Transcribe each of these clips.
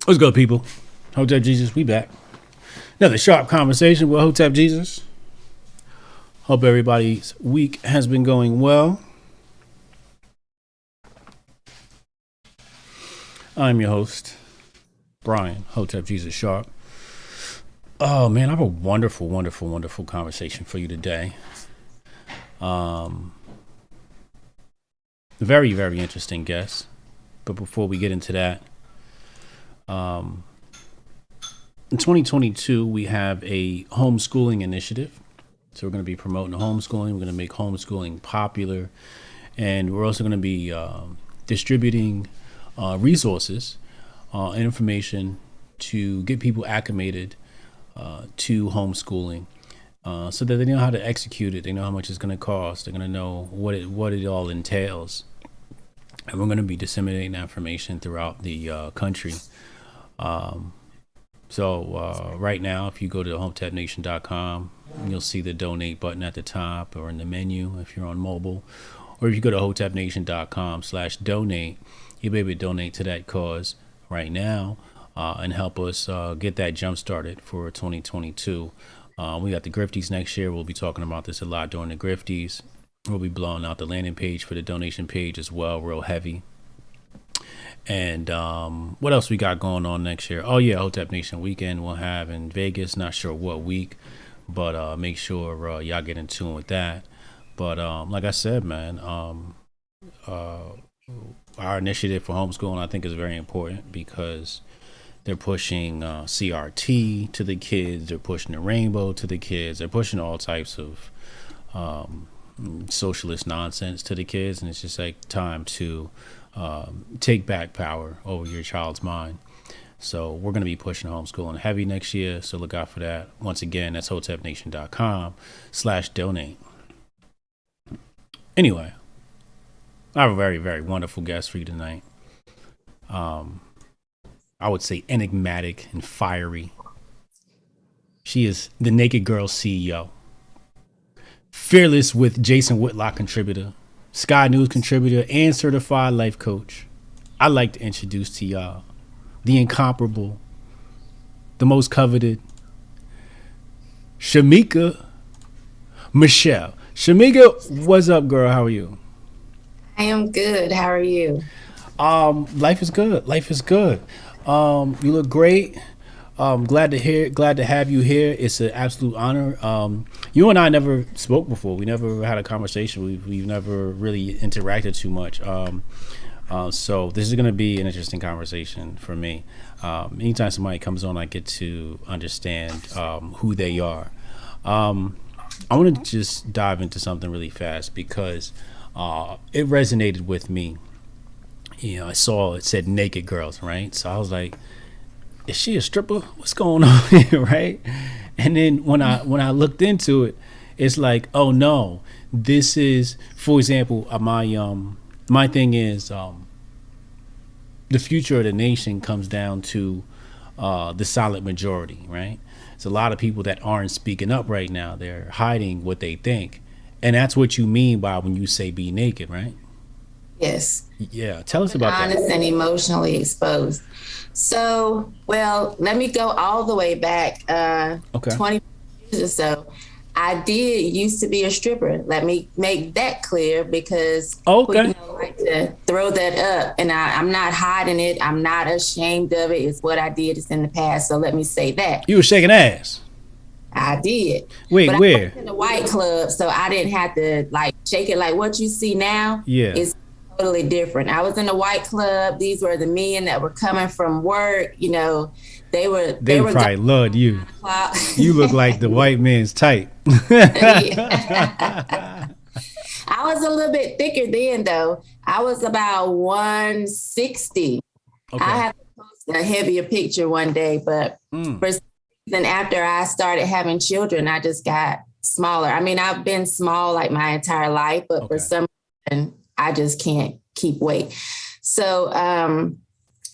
What's good, people? Hotep Jesus, we back. Another sharp conversation with Hotep Jesus. Hope everybody's week has been going well. I'm your host, Brian, Hotep Jesus Sharpe. Oh man, I have a wonderful, wonderful, wonderful conversation for you today. Very, very interesting guest. But before we get into that, in 2022, we have a homeschooling initiative. So we're going to be promoting homeschooling. We're going to make homeschooling popular. And we're also going to be distributing resources and information to get people acclimated to homeschooling so that they know how to execute it. They know how much it's going to cost. They're going to know what it all entails. And we're going to be disseminating that information throughout the country. So right now, if you go to hotepnation.com, you'll see the donate button at the top or in the menu if you're on mobile. Or if you go to hotepnation.com/donate, you'll be able to donate to that cause right now and help us get that jump started for 2022. We got the Grifties next year. We'll be talking about this a lot during the Grifties. We'll be blowing out the landing page for the donation page as well, real heavy. And what else we got going on next year? Oh yeah, Hotep Nation weekend we'll have in Vegas. Not sure what week, but make sure y'all get in tune with that. But like I said, man, our initiative for homeschooling I think is very important because they're pushing CRT to the kids. They're pushing the rainbow to the kids. They're pushing all types of socialist nonsense to the kids, and it's just like time to take back power over your child's mind. So we're going to be pushing homeschooling heavy next year. So look out for that. Once again, that's hotepnation.com/donate. Anyway, I have a very, very wonderful guest for you tonight. I would say enigmatic and fiery. She is the Naked Girlz CEO. Fearless with Jason Whitlock contributor, Sky News contributor, and certified life coach. I'd like to introduce to y'all the incomparable, the most coveted, Shemeka Michelle. Shamika, what's up, girl? How are you? I am good. How are you? Life is good. Life is good. You look great. Glad to have you here. It's an absolute honor. You and I never spoke before. We never had a conversation. We've never really interacted too much. So this is going to be an interesting conversation for me. Anytime somebody comes on, I get to understand who they are. I want to just dive into something really fast because it resonated with me. You know, I saw it said Naked Girlz, right? So I was like, is she a stripper? What's going on here, right? And then when I looked into it, it's like, oh no, this is, for example, my thing is the future of the nation comes down to the solid majority, right? It's a lot of people that aren't speaking up right now. They're hiding what they think, and that's what you mean by when you say be naked, right? Yes. Yeah, tell us about Honest that. and emotionally exposed. So, well, let me go all the way back Okay. 20 years or so. I did used to be a stripper. Let me make that clear because Okay. people like to throw that up, and I'm not hiding it. I'm not ashamed of it. It's what I did. It's in the past. So let me say that. You were shaking ass. I did. Wait, But I where? worked in the white club, so I didn't have to like shake it like what you see now. Yeah. Is totally different. I was in the white club. These were the men that were coming from work. You know, they were probably loved you. Clock. You look like the white man's type. I was a little bit thicker then, though. I was about 160. Okay. I have to post a heavier picture one day, but for some reason, after I started having children, I just got smaller. I mean, I've been small like my entire life, but for some reason, I just can't keep weight. So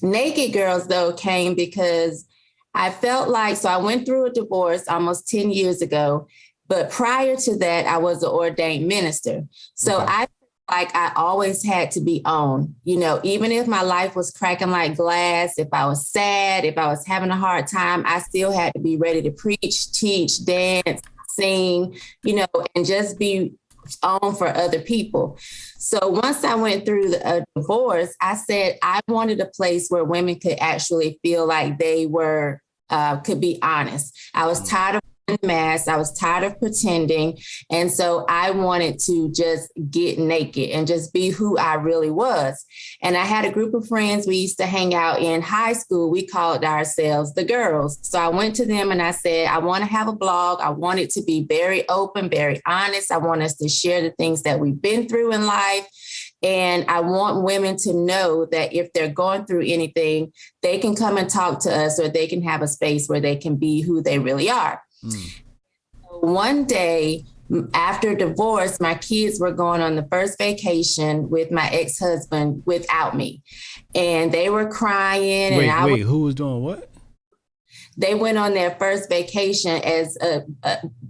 Naked Girlz, though, came because I felt like, so I went through a divorce almost 10 years ago, but prior to that, I was an ordained minister. So I like I always had to be on, even if my life was cracking like glass, if I was sad, if I was having a hard time, I still had to be ready to preach, teach, dance, sing, and just be on for other people. So once I went through a divorce, I said I wanted a place where women could actually feel like they were, could be honest. I was tired of the mask. I was tired of pretending. And so I wanted to just get naked and just be who I really was. And I had a group of friends. We used to hang out in high school. We called ourselves the girls. So I went to them and I said, I want to have a blog. I want it to be very open, very honest. I want us to share the things that we've been through in life. And I want women to know that if they're going through anything, they can come and talk to us, or they can have a space where they can be who they really are. One day after divorce, my kids were going on the first vacation with my ex-husband without me. And they were crying. Wait, who was doing what? They went on their first vacation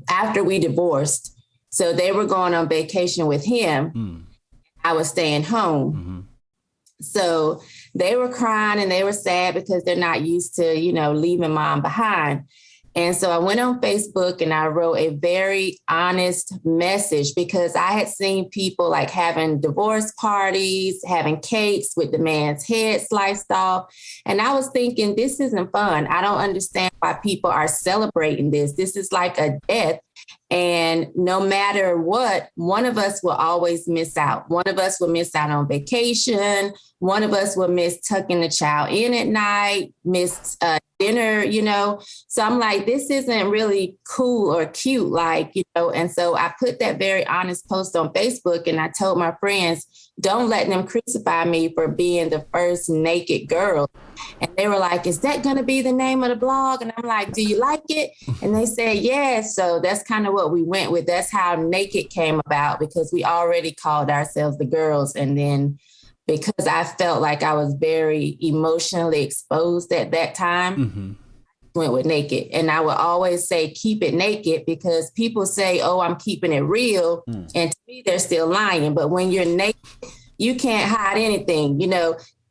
after we divorced. So they were going on vacation with him. I was staying home. Mm-hmm. So they were crying and they were sad because they're not used to, leaving mom behind. And so I went on Facebook and I wrote a very honest message, because I had seen people like having divorce parties, having cakes with the man's head sliced off. And I was thinking, this isn't fun. I don't understand why people are celebrating this. This is like a death. And no matter what, one of us will always miss out. One of us will miss out on vacation. One of us will miss tucking the child in at night, miss dinner, So I'm like, this isn't really cool or cute, And so I put that very honest post on Facebook and I told my friends, don't let them crucify me for being the first naked girl. And they were like, is that going to be the name of the blog? And I'm like, do you like it? And they said, yeah. So that's kind of what we went with. That's how Naked came about, because we already called ourselves the girls. And then because I felt like I was very emotionally exposed at that time, went with Naked. And I would always say, keep it naked, because people say, oh, I'm keeping it real. And to me, they're still lying. But when you're naked, you can't hide anything.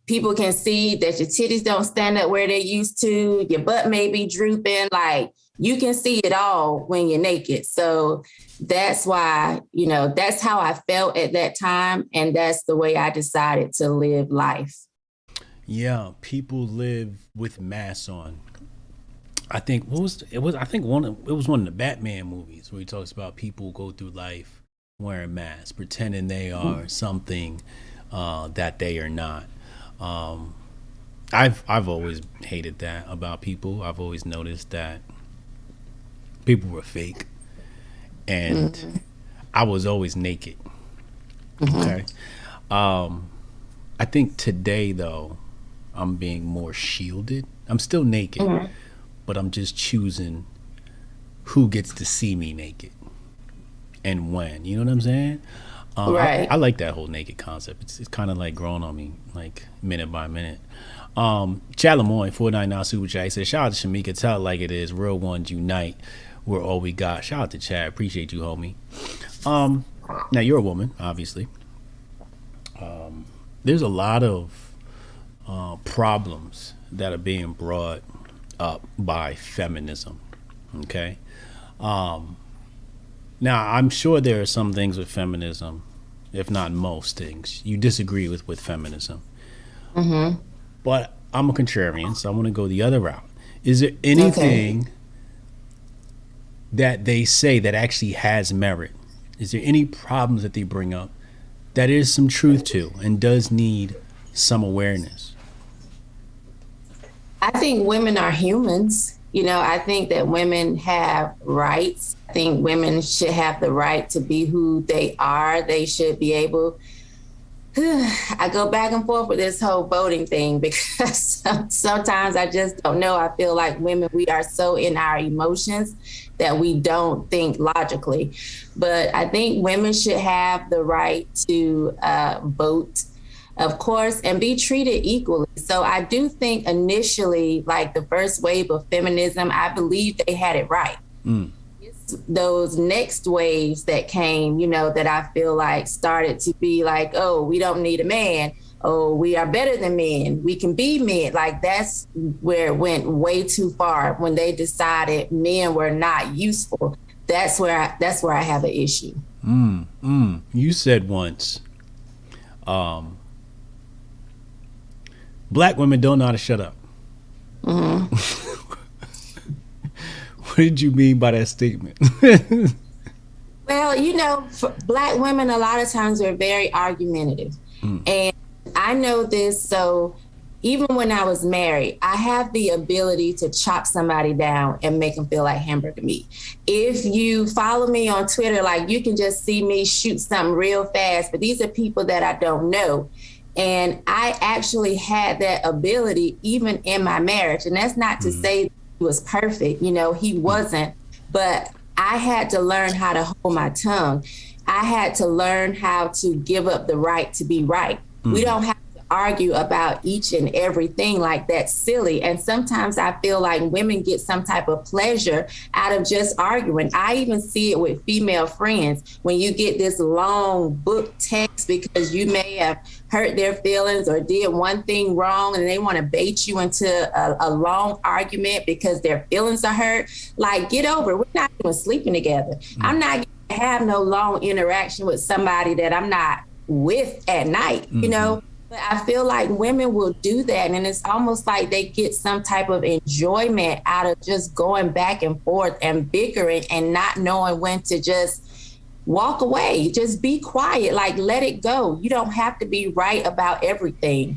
People can see that your titties don't stand up where they used to. Your butt may be drooping. Like, you can see it all when you're naked. So that's why, that's how I felt at that time. And that's the way I decided to live life. Yeah, people live with masks on. I think it was one of the Batman movies where he talks about people go through life wearing masks, pretending they are something that they are not. I've always hated that about people. I've always noticed that people were fake, and I was always naked. Okay. I think today though, I'm being more shielded. I'm still naked, but I'm just choosing who gets to see me naked and when. You know what I'm saying? Right. I like that whole naked concept. It's kind of like growing on me, like minute by minute. Chad Lemoyne, 499 Super Chat, he said, shout out to Shamika, tell it like it is. Real ones unite. We're all we got. Shout out to Chad. Appreciate you, homie. Now, you're a woman, obviously. There's a lot of problems that are being brought up by feminism. Okay? Now, I'm sure there are some things with feminism, if not most things, you disagree with feminism. But I'm a contrarian, so I want to go the other route. Is there anything that they say that actually has merit? Is there any problems that they bring up that is some truth to and does need some awareness? I think women are humans. I think that women have rights. I think women should have the right to be who they are. They should be able. I go back and forth with this whole voting thing, because sometimes I just don't know. I feel like women, we are so in our emotions that we don't think logically. But I think women should have the right to vote, of course, and be treated equally. So I do think initially, like the first wave of feminism, I believe they had it right. those next waves that came, that I feel like started to be like, oh, we don't need a man. Oh, we are better than men. We can be men. Like, that's where it went way too far when they decided men were not useful. That's where I have an issue. You said once, black women don't know how to shut up. Mm-hmm. What did you mean by that statement? Well, for black women, a lot of times are very argumentative. And I know this, so even when I was married, I have the ability to chop somebody down and make them feel like hamburger meat. If you follow me on Twitter, like, you can just see me shoot something real fast, but these are people that I don't know. And I actually had that ability even in my marriage. And that's not to say he was perfect, he wasn't, but I had to learn how to hold my tongue. I had to learn how to give up the right to be right. We don't have to argue about each and everything. Like, that's silly. And sometimes I feel like women get some type of pleasure out of just arguing. I even see it with female friends when you get this long book text because you may have hurt their feelings or did one thing wrong, and they want to bait you into a long argument because their feelings are hurt. Like, get over it. We're not even sleeping together. I'm not going to have no long interaction with somebody that I'm not with at night, But I feel like women will do that, and it's almost like they get some type of enjoyment out of just going back and forth and bickering and not knowing when to just walk away. Just be quiet, like, let it go. You don't have to be right about everything.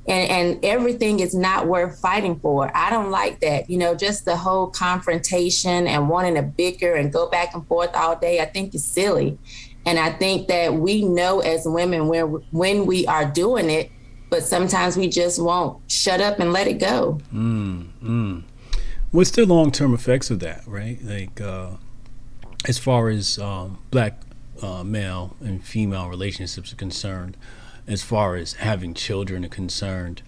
And everything is not worth fighting for. I don't like that. Just the whole confrontation and wanting to bicker and go back and forth all day, I think is silly. And I think that we know as women when we are doing it, but sometimes we just won't shut up and let it go. What's the long-term effects of that, right? Like, as far as black male and female relationships are concerned, as far as having children are concerned,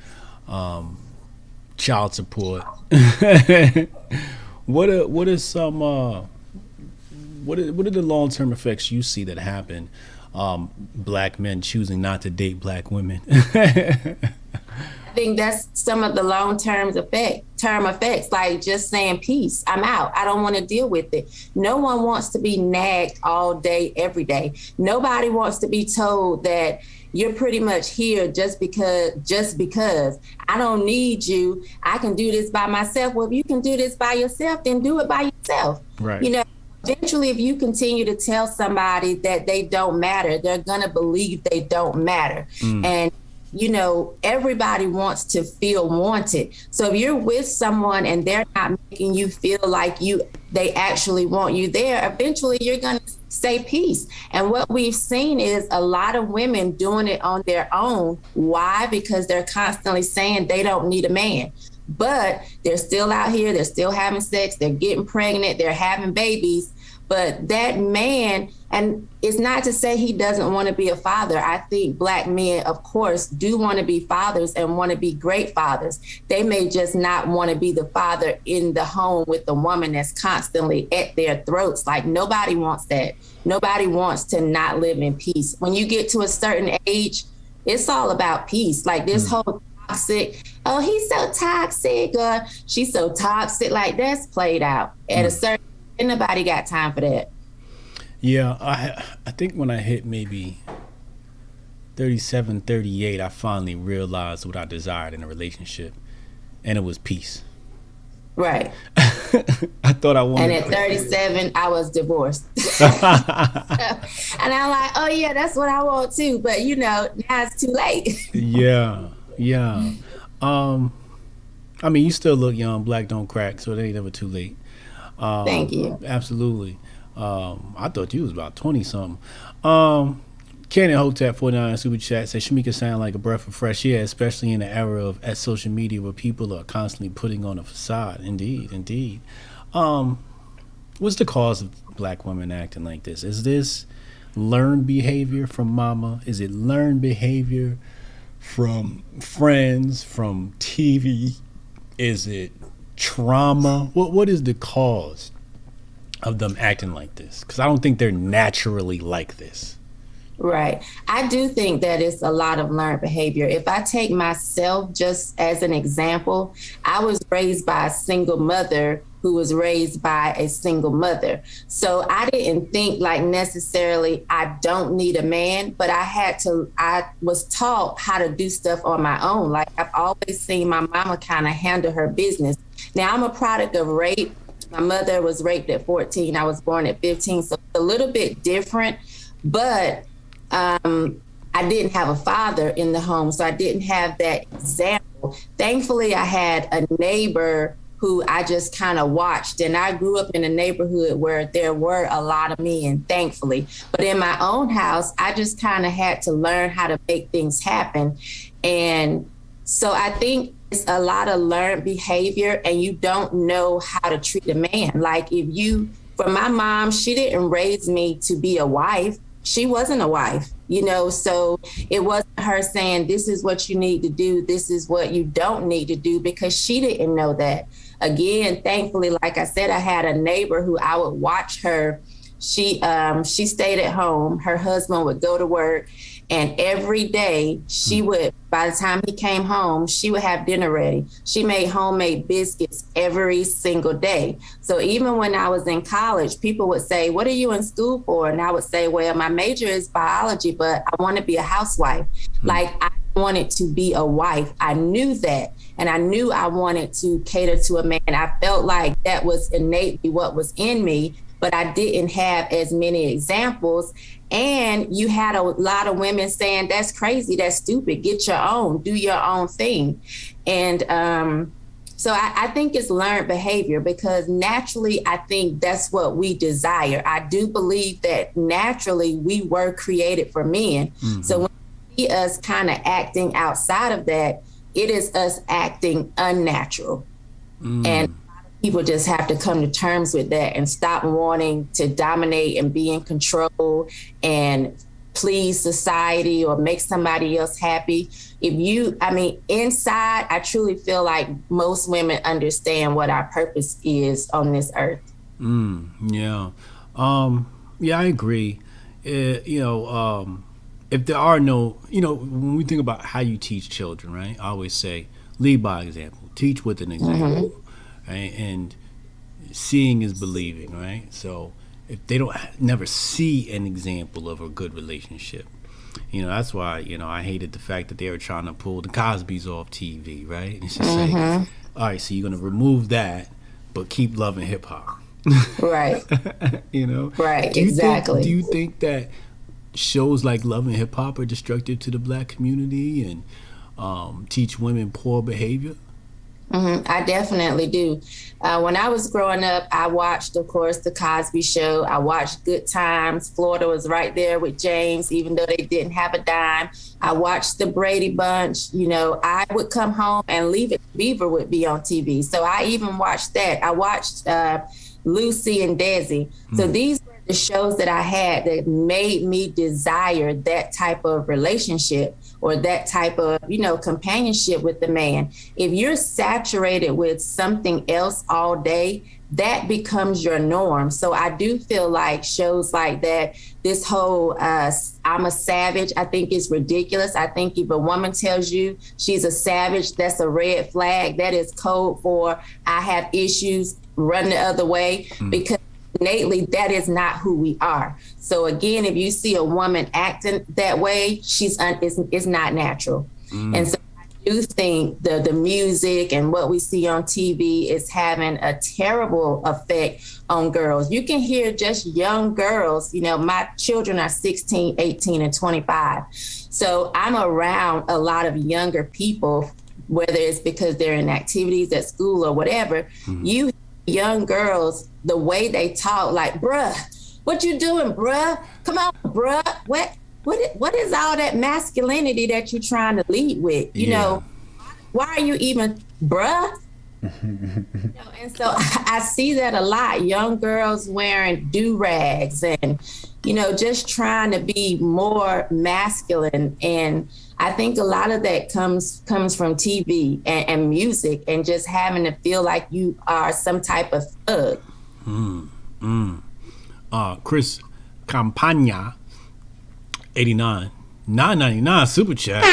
child support. What are the long-term effects you see that happen? Black men choosing not to date black women. I think that's some of the long-term effects, like just saying, peace, I'm out. I don't want to deal with it. No one wants to be nagged all day, every day. Nobody wants to be told that you're pretty much here just because I don't need you. I can do this by myself. Well, if you can do this by yourself, then do it by yourself. Right. Eventually, if you continue to tell somebody that they don't matter, they're going to believe they don't matter. And everybody wants to feel wanted. So if you're with someone and they're not making you feel like they actually want you there, eventually you're going to say peace. And what we've seen is a lot of women doing it on their own. Why? Because they're constantly saying they don't need a man. But they're still out here, they're still having sex, they're getting pregnant, they're having babies. But that man, and it's not to say he doesn't want to be a father. I think black men, of course, do want to be fathers and want to be great fathers. They may just not want to be the father in the home with the woman that's constantly at their throats. Like, nobody wants that. Nobody wants to not live in peace. When you get to a certain age, it's all about peace. Like, this whole toxic, oh, he's so toxic, or she's so toxic, like, that's played out. At a certain, ain't nobody got time for that. Yeah, I think when I hit maybe 37, 38, I finally realized what I desired in a relationship, and it was peace. Right. I thought I wanted. And at 37, I was divorced. And I'm like, oh yeah, that's what I want too. But now it's too late. Yeah. I mean, you still look young. Black don't crack, so it ain't never too late. Thank you. Absolutely. I thought you was about 20 something. Cannon Hotep 49 super chat says Shamika sound like a breath of fresh air, especially in the era of at social media where people are constantly putting on a facade. Indeed. What's the cause of black women acting like this? Is this learned behavior from mama? Is it learned behavior from friends, from TV? Is it trauma? What is the cause of them acting like this? Because I don't think they're naturally like this. Right. I do think that it's a lot of learned behavior. If I take myself just as an example, I was raised by a single mother who was raised by a single mother. So I didn't think like necessarily I don't need a man, but I was taught how to do stuff on my own. Like I've always seen my mama kind of handle her business. Now I'm a product of rape. My mother was raped at 14. I was born at 15. So it's a little bit different, but I didn't have a father in the home, so I didn't have that example. Thankfully, I had a neighbor who I just kind of watched, and I grew up in a neighborhood where there were a lot of men, thankfully. But in my own house, I just kind of had to learn how to make things happen. And so I think it's a lot of learned behavior, and you don't know how to treat a man. Like for my mom, she didn't raise me to be a wife. She wasn't a wife, so it wasn't her saying, this is what you need to do, this is what you don't need to do, because she didn't know that. Again, thankfully, like I said, I had a neighbor who I would watch her. She stayed at home. Her husband would go to work, and every day by the time he came home, she would have dinner ready. She made homemade biscuits every single day. So even when I was in college, people would say, what are you in school for? And I would say, well, my major is biology, but I want to be a housewife. Like I wanted to be a wife. I knew that. And I knew I wanted to cater to a man. I felt like that was innately what was in me, but I didn't have as many examples. And you had a lot of women saying, that's crazy, that's stupid, get your own, do your own thing. And so I think it's learned behavior, because naturally, I think that's what we desire. I do believe that naturally we were created for men. Mm-hmm. So when you see us kind of acting outside of that, it is us acting unnatural. And people just have to come to terms with that and stop wanting to dominate and be in control and please society or make somebody else happy. Inside, I truly feel like most women understand what our purpose is on this earth. Yeah. I agree. If there are no, when we think about how you teach children, right? I always say, lead by example, teach with an example. Mm-hmm. Right? And seeing is believing, right? So if they don't never see an example of a good relationship, that's why, I hated the fact that they were trying to pull the Cosbys off TV, right? And it's just like, all right, so you're going to remove that, but keep loving hip hop. Right. Right, exactly. Do you think that shows like Love and Hip Hop are destructive to the Black community and teach women poor behavior? I definitely do. When I was growing up, I watched, of course, The Cosby Show. I watched Good Times. Florida was right there with James, even though they didn't have a dime. I watched The Brady Bunch. I would come home and Leave It Beaver would be on TV. So I even watched that. I watched Lucy and Desi. So these were the shows that I had that made me desire that type of relationship or that type of, companionship with the man. If you're saturated with something else all day, that becomes your norm. So I do feel like shows like that, this whole I'm a savage, I think is ridiculous. I think if a woman tells you she's a savage, that's a red flag. That is code for I have issues, run the other way, because innately, that is not who we are. So again, if you see a woman acting that way, it's not natural. And so I do think the music and what we see on TV is having a terrible effect on girls. You can hear just young girls, my children are 16, 18, and 25. So I'm around a lot of younger people, whether it's because they're in activities at school or whatever. You young girls, the way they talk, like, bruh, what you doing, bruh? Come on, bruh. What is all that masculinity that you're trying to lead with? Why are you even, bruh? And so I see that a lot. Young girls wearing do-rags and, just trying to be more masculine. And I think a lot of that comes from TV and music and just having to feel like you are some type of thug. Chris Campagna, 89, $9.99 super chat.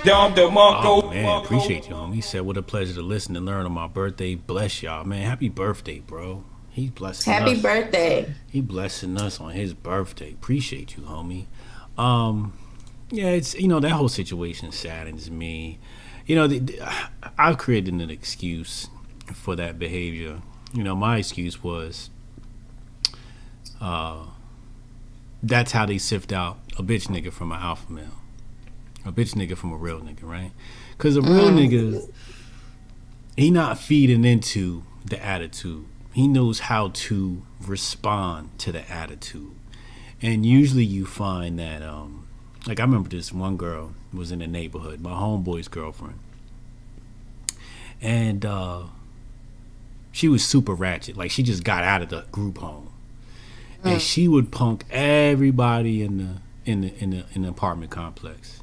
Oh man, appreciate you, homie. He said, "What a pleasure to listen and learn on my birthday. Bless y'all, man. Happy birthday, bro. He's blessing us. Happy birthday. He blessing us on his birthday. Appreciate you, homie. Yeah, it's that whole situation saddens me. I've created an excuse for that behavior. My excuse was, that's how they sift out a bitch nigga from an alpha male. A bitch nigga from a real nigga, right? Because a real nigga, he not feeding into the attitude. He knows how to respond to the attitude. And usually you find that, like I remember this one girl was in the neighborhood, my homeboy's girlfriend. And she was super ratchet. Like she just got out of the group home. And she would punk everybody in the apartment complex.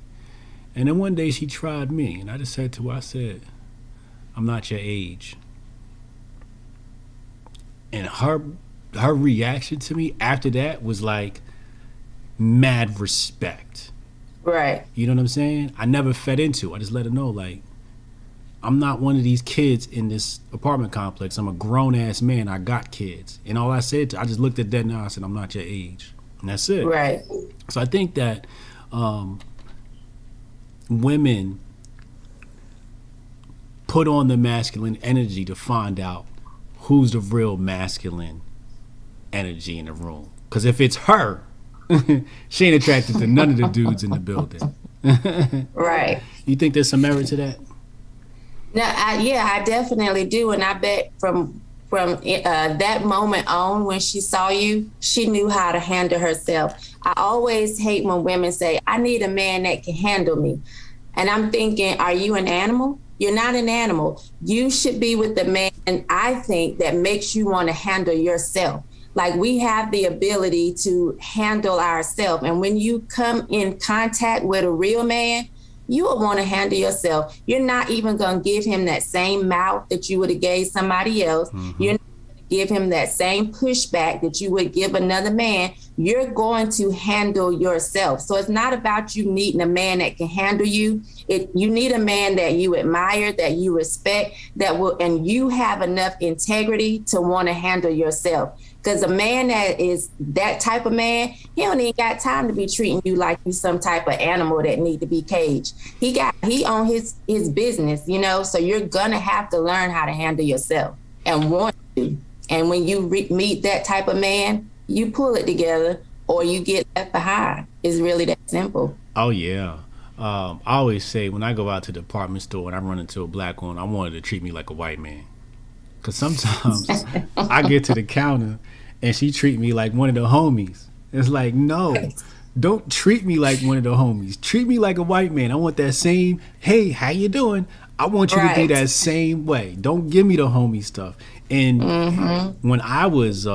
And then one day she tried me, and I just said to her, I said, "I'm not your age." And her reaction to me after that was like mad respect. Right. You know what I'm saying? I never fed into it. I just let her know, like, I'm not one of these kids in this apartment complex. I'm a grown ass man. I got kids. And all I said I just looked at that now. I said, "I'm not your age." And that's it. Right. So I think that women put on the masculine energy to find out who's the real masculine energy in the room. Because if it's her, she ain't attracted to none of the dudes in the building. Right. You think there's some merit to that? No, I definitely do. And I bet from that moment on, when she saw you, she knew how to handle herself. I always hate when women say, "I need a man that can handle me." And I'm thinking, are you an animal? You're not an animal. You should be with the man, I think, that makes you want to handle yourself. Like, we have the ability to handle ourselves. And when you come in contact with a real man, you will want to handle yourself. You're not even going to give him that same mouth that you would have gave somebody else. Mm-hmm. You're not going to give him that same pushback that you would give another man. You're going to handle yourself. So it's not about you needing a man that can handle you. You need a man that you admire, that you respect, and you have enough integrity to want to handle yourself. Because a man that is that type of man, he don't even got time to be treating you like you some type of animal that need to be caged. He on his business, so you're gonna have to learn how to handle yourself and want to. And when you meet that type of man, you pull it together or you get left behind. It's really that simple. Oh, yeah. I always say when I go out to the department store and I run into a black woman, I want her to treat me like a white man. Because sometimes I get to the counter and she treat me like one of the homies. It's like, no, don't treat me like one of the homies. Treat me like a white man. I want that same, "Hey, how you doing?" I want you to be that same way. Don't give me the homie stuff. And when I was,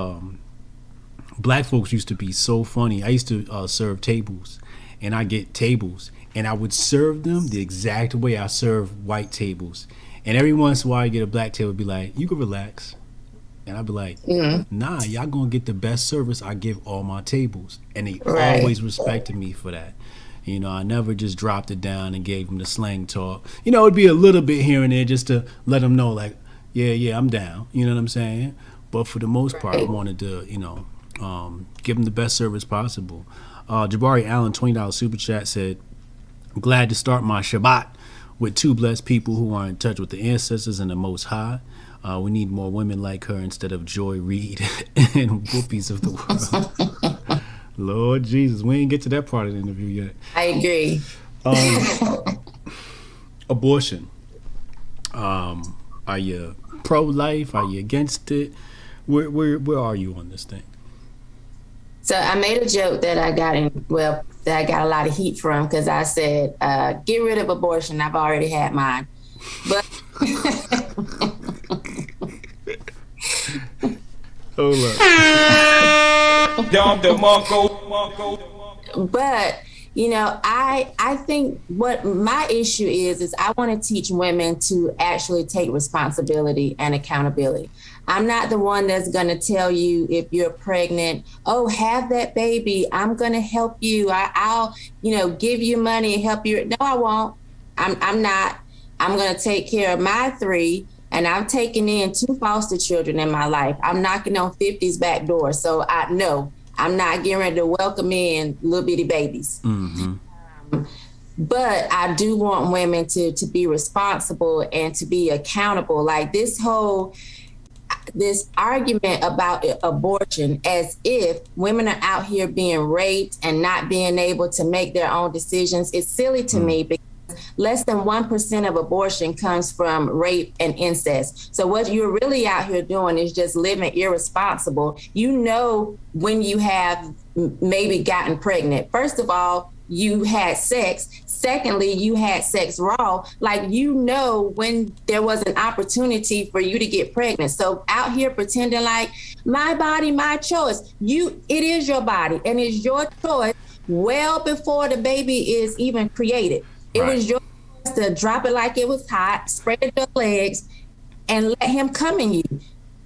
black folks used to be so funny. I used to serve tables, and I get tables, and I would serve them the exact way I serve white tables. And every once in a while, I get a black table, be like, "You can relax." And I'd be like, "Nah, y'all gonna get the best service I give all my tables." And they always respected me for that. I never just dropped it down and gave them the slang talk. It'd be a little bit here and there just to let them know, like, yeah, I'm down. You know what I'm saying? But for the most part, I wanted to, give them the best service possible. Jabari Allen, $20 super chat, said, "Glad to start my Shabbat with two blessed people who are in touch with the ancestors and the Most High. We need more women like her instead of Joy Reid and whoopies of the world." Lord Jesus, we ain't get to that part of the interview yet. I agree. Abortion. Are you pro-life? Are you against it? Where are you on this thing? So I made a joke that I got a lot of heat from, because I said, get rid of abortion. I've already had mine. But hold up. But I think what my issue is I want to teach women to actually take responsibility and accountability. I'm not the one that's going to tell you if you're pregnant, oh, have that baby. I'm going to help you. I'll, give you money and help you. No, I won't. I'm not. I'm going to take care of my 3. And I've taken in 2 foster children in my life. I'm knocking on 50's back door. So I know I'm not getting ready to welcome in little bitty babies. But I do want women to be responsible and to be accountable. Like this argument about abortion, as if women are out here being raped and not being able to make their own decisions, it's silly to me, because less than 1% of abortion comes from rape and incest. So what you're really out here doing is just living irresponsible. When you have maybe gotten pregnant. First of all, you had sex. Secondly, you had sex raw. Like, when there was an opportunity for you to get pregnant. So out here pretending like my body, my choice. It is your body and it's your choice well before the baby is even created. It was your choice to drop it like it was hot, spread your legs, and let him come in you.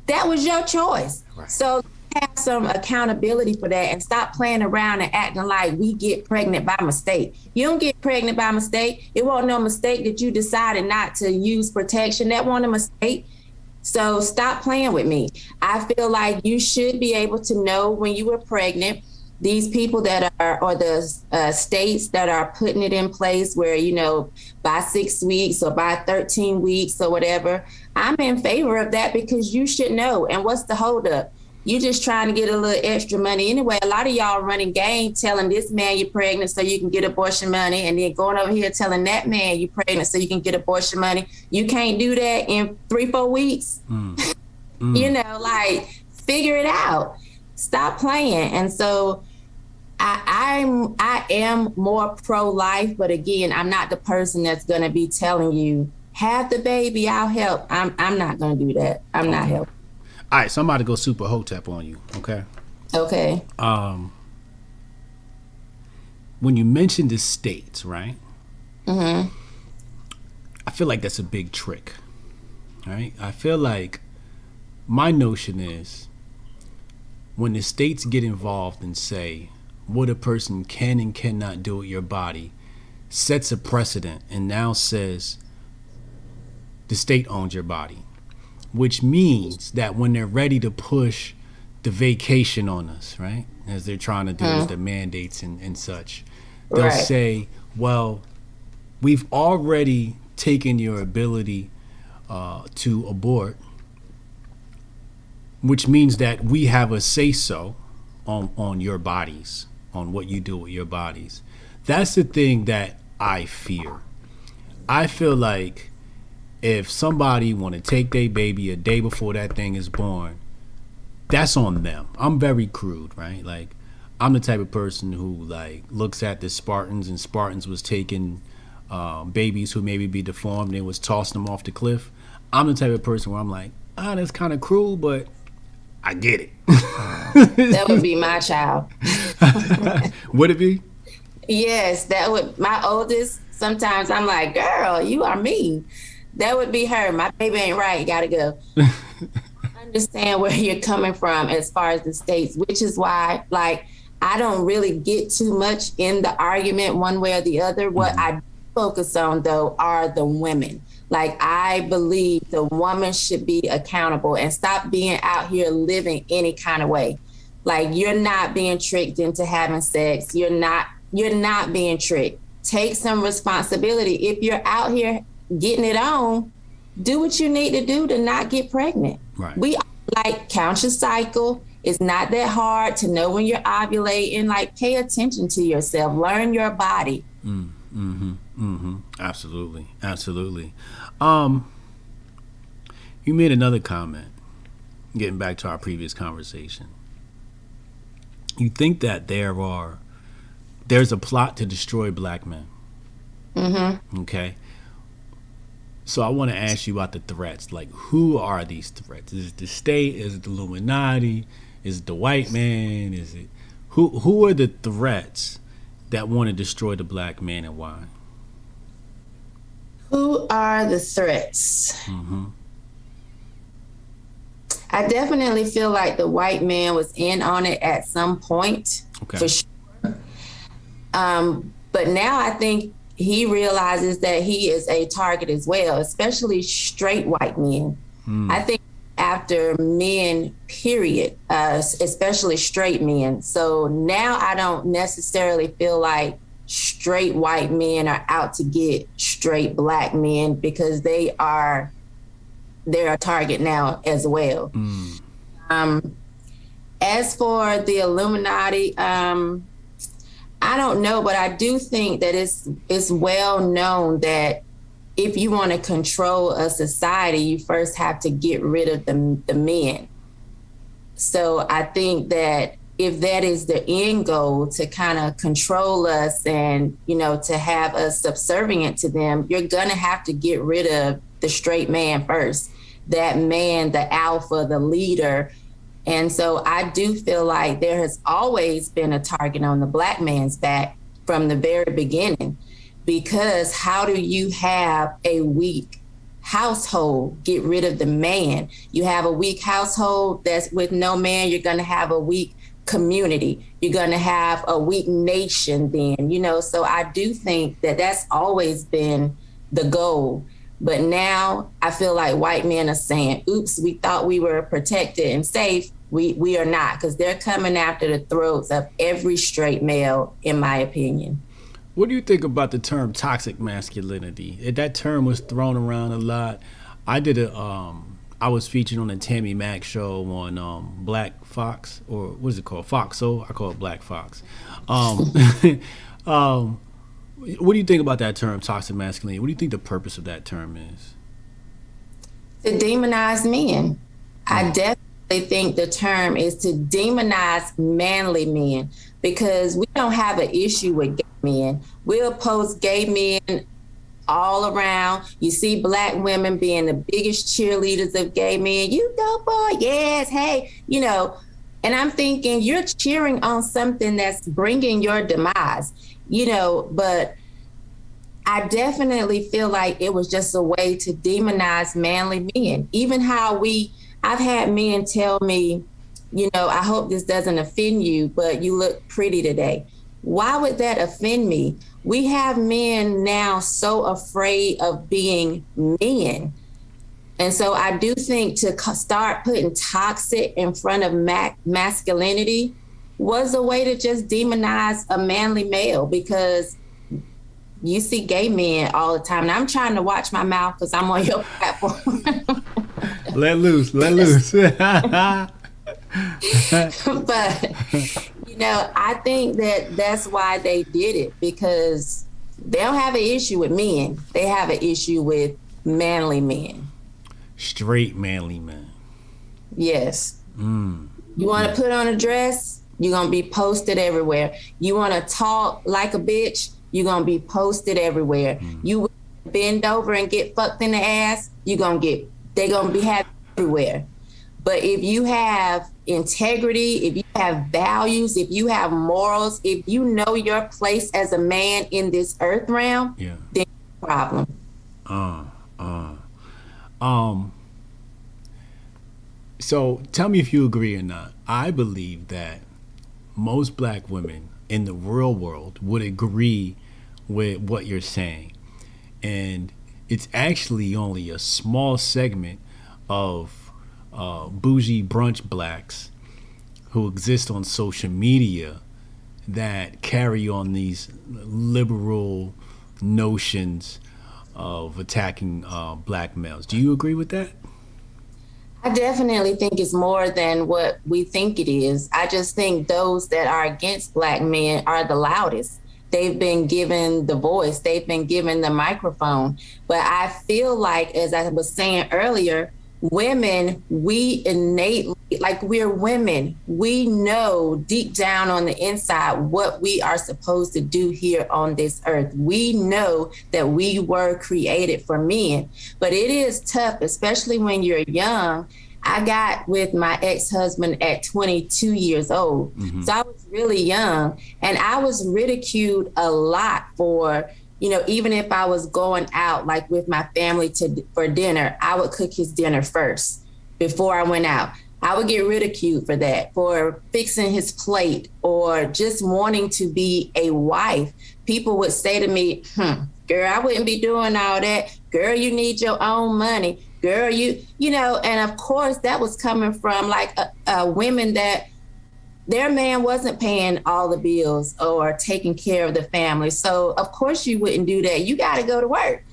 That was your choice. Right. So have some accountability for that and stop playing around and acting like we get pregnant by mistake. You don't get pregnant by mistake. It wasn't no mistake that you decided not to use protection. That wasn't a mistake. So stop playing with me. I feel like you should be able to know when you were pregnant. These people that are, or the states that are putting it in place where, by 6 weeks or by 13 weeks or whatever, I'm in favor of that because you should know. And what's the holdup? You just trying to get a little extra money anyway. A lot of y'all running game telling this man you're pregnant so you can get abortion money, and then going over here telling that man you're pregnant so you can get abortion money. You can't do that in 3-4 weeks. Figure it out. Stop playing. And so I am more pro-life, but again, I'm not the person that's going to be telling you, have the baby, I'll help. I'm not going to do that. I'm not helping. All right, so I'm about to go super Hotep on you, okay? Okay. When you mentioned the states, right? Mm-hmm. I feel like that's a big trick, right? I feel like my notion is when the states get involved and say what a person can and cannot do with your body, sets a precedent and now says the state owns your body. Which means that when they're ready to push the vacation on us, right, as they're trying to do with the mandates and such, they'll say, well, we've already taken your ability to abort, which means that we have a say-so on your bodies, on what you do with your bodies. That's the thing that I fear. I feel like if somebody want to take their baby a day before that thing is born, that's on them. I'm very crude, right? Like, I'm the type of person who looks at the Spartans, and Spartans was taking babies who maybe be deformed and was tossing them off the cliff. I'm the type of person where I'm like, that's kind of cruel, but I get it. That would be my child. Would it be? Yes, that would. My oldest, sometimes I'm like, girl, you are mean. That would be her. My baby ain't right. Gotta go. I understand where you're coming from as far as the states, which is why, I don't really get too much in the argument one way or the other. What I focus on, though, are the women. I believe the woman should be accountable and stop being out here living any kind of way. You're not being tricked into having sex. You're not being tricked. Take some responsibility. If you're out here getting it on, do what you need to do to not get pregnant. Right. We count your cycle. It's not that hard to know when you're ovulating. Pay attention to yourself. Learn your body. Absolutely. You made another comment, getting back to our previous conversation. You think that there's a plot to destroy black men. Mm-hmm. Okay. So I want to ask you about the threats. Who are these threats? Is it the state? Is it the Illuminati? Is it the white man? Is it who are the threats that want to destroy the black man, and why? Who are the threats? Mm-hmm. I definitely feel like the white man was in on it at some point, for sure. But now I think he realizes that he is a target as well, especially straight white men. I think after men, period, especially straight men. So now I don't necessarily feel like straight white men are out to get straight black men, because they're a target now as well. As for the Illuminati, I don't know, but I do think that it's well known that if you want to control a society, you first have to get rid of the men. So I think that if that is the end goal, to kind of control us and, to have us subservient to them, you're going to have to get rid of the straight man first. That man, the alpha, the leader. And so I do feel like there has always been a target on the black man's back from the very beginning, because how do you have a weak household get rid of the man? You have a weak household that's with no man, you're going to have a weak community. You're going to have a weak nation then, so I do think that that's always been the goal. But now I feel like white men are saying, oops, we thought we were protected and safe. We are not, because they're coming after the throats of every straight male, in my opinion. What do you think about the term toxic masculinity? That term was thrown around a lot. I was featured on the Tammy Mack show on Black Fox, or what is it called? Foxo? I call it Black Fox. What do you think about that term, toxic masculinity? What do you think the purpose of that term is? To demonize men. I definitely think the term is to demonize manly men, because we don't have an issue with gay men. We oppose gay men all around. You see black women being the biggest cheerleaders of gay men. You go, boy, yes, hey, and I'm thinking you're cheering on something that's bringing your demise. But I definitely feel like it was just a way to demonize manly men. Even how I've had men tell me, I hope this doesn't offend you, but you look pretty today. Why would that offend me? We have men now so afraid of being men. And so I do think to start putting toxic in front of masculinity was a way to just demonize a manly male, because you see gay men all the time. And I'm trying to watch my mouth because I'm on your platform. Let loose. But, I think that's why they did it, because they don't have an issue with men. They have an issue with manly men. Straight manly men. Yes. You want to put on a dress? You're going to be posted everywhere. You want to talk like a bitch? You're going to be posted everywhere. You bend over and get fucked in the ass? They're going to be happy everywhere. But if you have integrity, if you have values, if you have morals, if you know your place as a man in this earth realm, then no problem. So tell me if you agree or not. I believe that most black women in the real world would agree with what you're saying. And it's actually only a small segment of bougie brunch blacks who exist on social media that carry on these liberal notions of attacking black males. Do you agree with that? I definitely think it's more than what we think it is. I just think those that are against black men are the loudest. They've been given the voice. They've been given the microphone. But I feel like, as I was saying earlier, women, we innately, like we're women, we know deep down on the inside what we are supposed to do here on this earth. We know that we were created for men, but it is tough, especially when you're young. I got with my ex-husband at 22 years old. So I was really young, and I was ridiculed a lot for, even if I was going out like with my family for dinner, I would cook his dinner first before I went out. I would get ridiculed for that, for fixing his plate or just wanting to be a wife. People would say to me, girl, I wouldn't be doing all that. Girl, you need your own money. Girl, you know, and of course that was coming from like women that their man wasn't paying all the bills or taking care of the family. So of course you wouldn't do that. You got to go to work.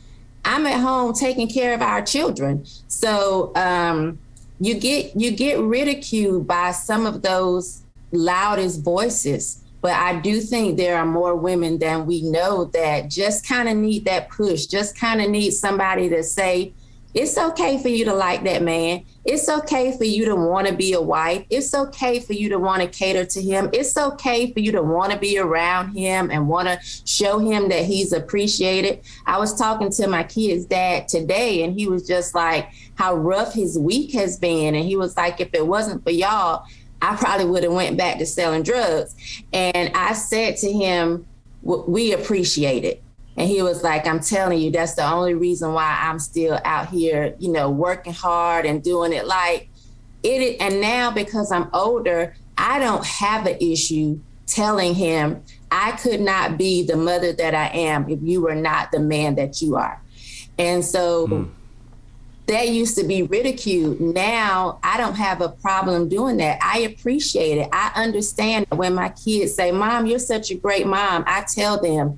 I'm at home taking care of our children. So you get ridiculed by some of those loudest voices. But I do think there are more women than we know that just kind of need that push, just kind of need somebody to say, it's okay for you to like that man. It's okay for you to want to be a wife. It's okay for you to want to cater to him. It's okay for you to want to be around him and want to show him that he's appreciated. I was talking to my kid's dad today, and he was just like how rough his week has been. And he was like, if it wasn't for y'all, I probably would have went back to selling drugs. And I said to him, we appreciate it. And he was like, I'm telling you, that's the only reason why I'm still out here, you know, working hard and doing it like it. And now because I'm older, I don't have an issue telling him I could not be the mother that I am if you were not the man that you are. And so that used to be ridiculed. Now I don't have a problem doing that. I appreciate it. I understand when my kids say, Mom, you're such a great mom. I tell them,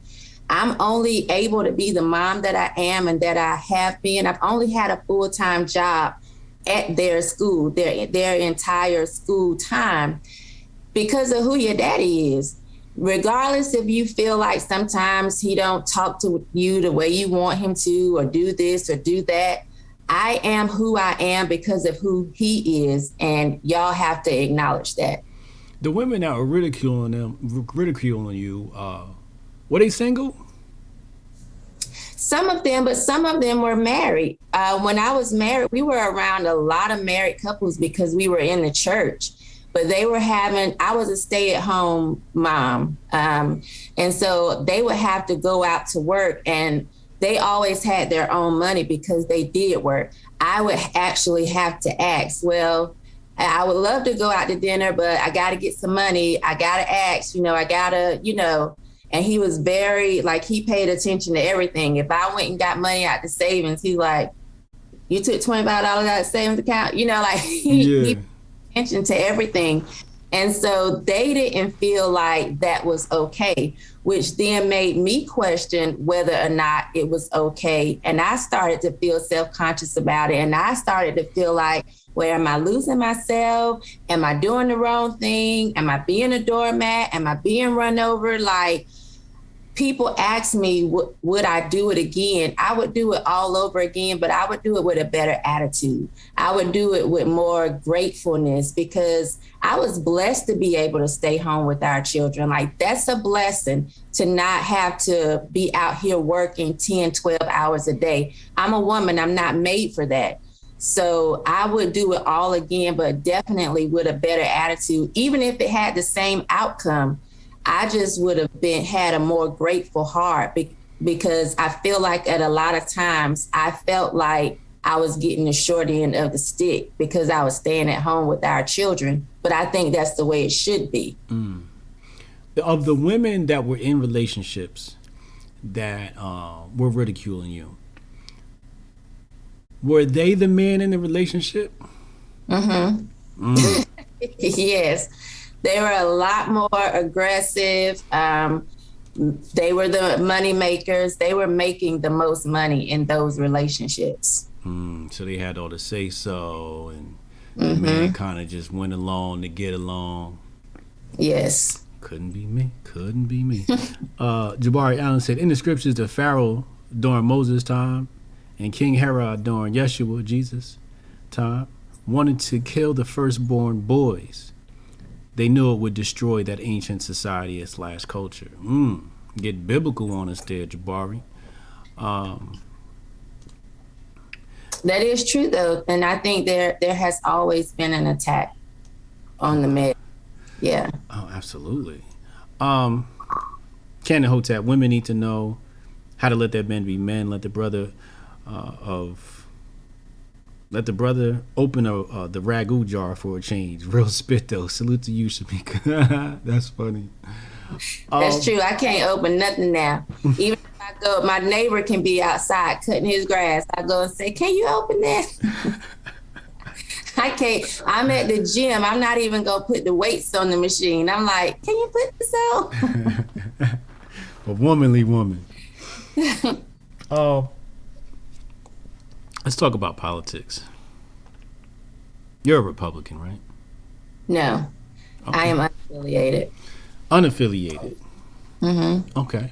I'm only able to be the mom that I am and that I have been. I've only had a full-time job at their school, their entire school time, because of who your daddy is. Regardless if you feel like sometimes he don't talk to you the way you want him to, or do this or do that, I am who I am because of who he is, and y'all have to acknowledge that. The women that were ridiculing you, were they single? Some of them, but some of them were married. When I was married, we were around a lot of married couples because we were in the church. But I was a stay-at-home mom. And so they would have to go out to work, and they always had their own money because they did work. I would actually have to ask, well, I would love to go out to dinner, but I got to get some money. I got to ask, and he was very, like, he paid attention to everything. If I went and got money out the savings, he's like, you took $25 out of the savings account? He paid attention to everything. And so they didn't feel like that was okay, which then made me question whether or not it was okay. And I started to feel self-conscious about it. And I started to feel like, well, am I losing myself? Am I doing the wrong thing? Am I being a doormat? Am I being run over? Like, people ask me, would I do it again? I would do it all over again, but I would do it with a better attitude. I would do it with more gratefulness because I was blessed to be able to stay home with our children. Like, that's a blessing to not have to be out here working 10, 12 hours a day. I'm a woman. I'm not made for that. So I would do it all again, but definitely with a better attitude. Even if it had the same outcome, I just would have had a more grateful heart because I feel like at a lot of times I felt like I was getting the short end of the stick because I was staying at home with our children. But I think that's the way it should be. Of the women that were in relationships that were ridiculing you, were they the men in the relationship? Yes. They were a lot more aggressive. They were the money makers. They were making the most money in those relationships. So they had all the say so, and the man kind of just went along to get along. Yes. Couldn't be me. Jabari Allen said, in the scriptures, the Pharaoh during Moses' time and King Herod during Yeshua, Jesus' time, wanted to kill the firstborn boys. They knew it would destroy that ancient society / culture. Get biblical on us there, Jabari. That is true, though. And I think there has always been an attack on the men. Yeah. Oh, absolutely. Ken and Hotep, women need to know how to let their men be men, let the brother of Let the brother open the ragu jar for a change. Real spit though. Salute to you, Shamika. That's funny. That's true. I can't open nothing now. Even if I go, my neighbor can be outside cutting his grass. I go and say, "Can you open that?" I can't. I'm at the gym. I'm not even gonna put the weights on the machine. I'm like, "Can you put this on?" A womanly woman. Let's talk about politics. You're a Republican, right? No, okay. I am unaffiliated. Unaffiliated. Mm-hmm. Okay.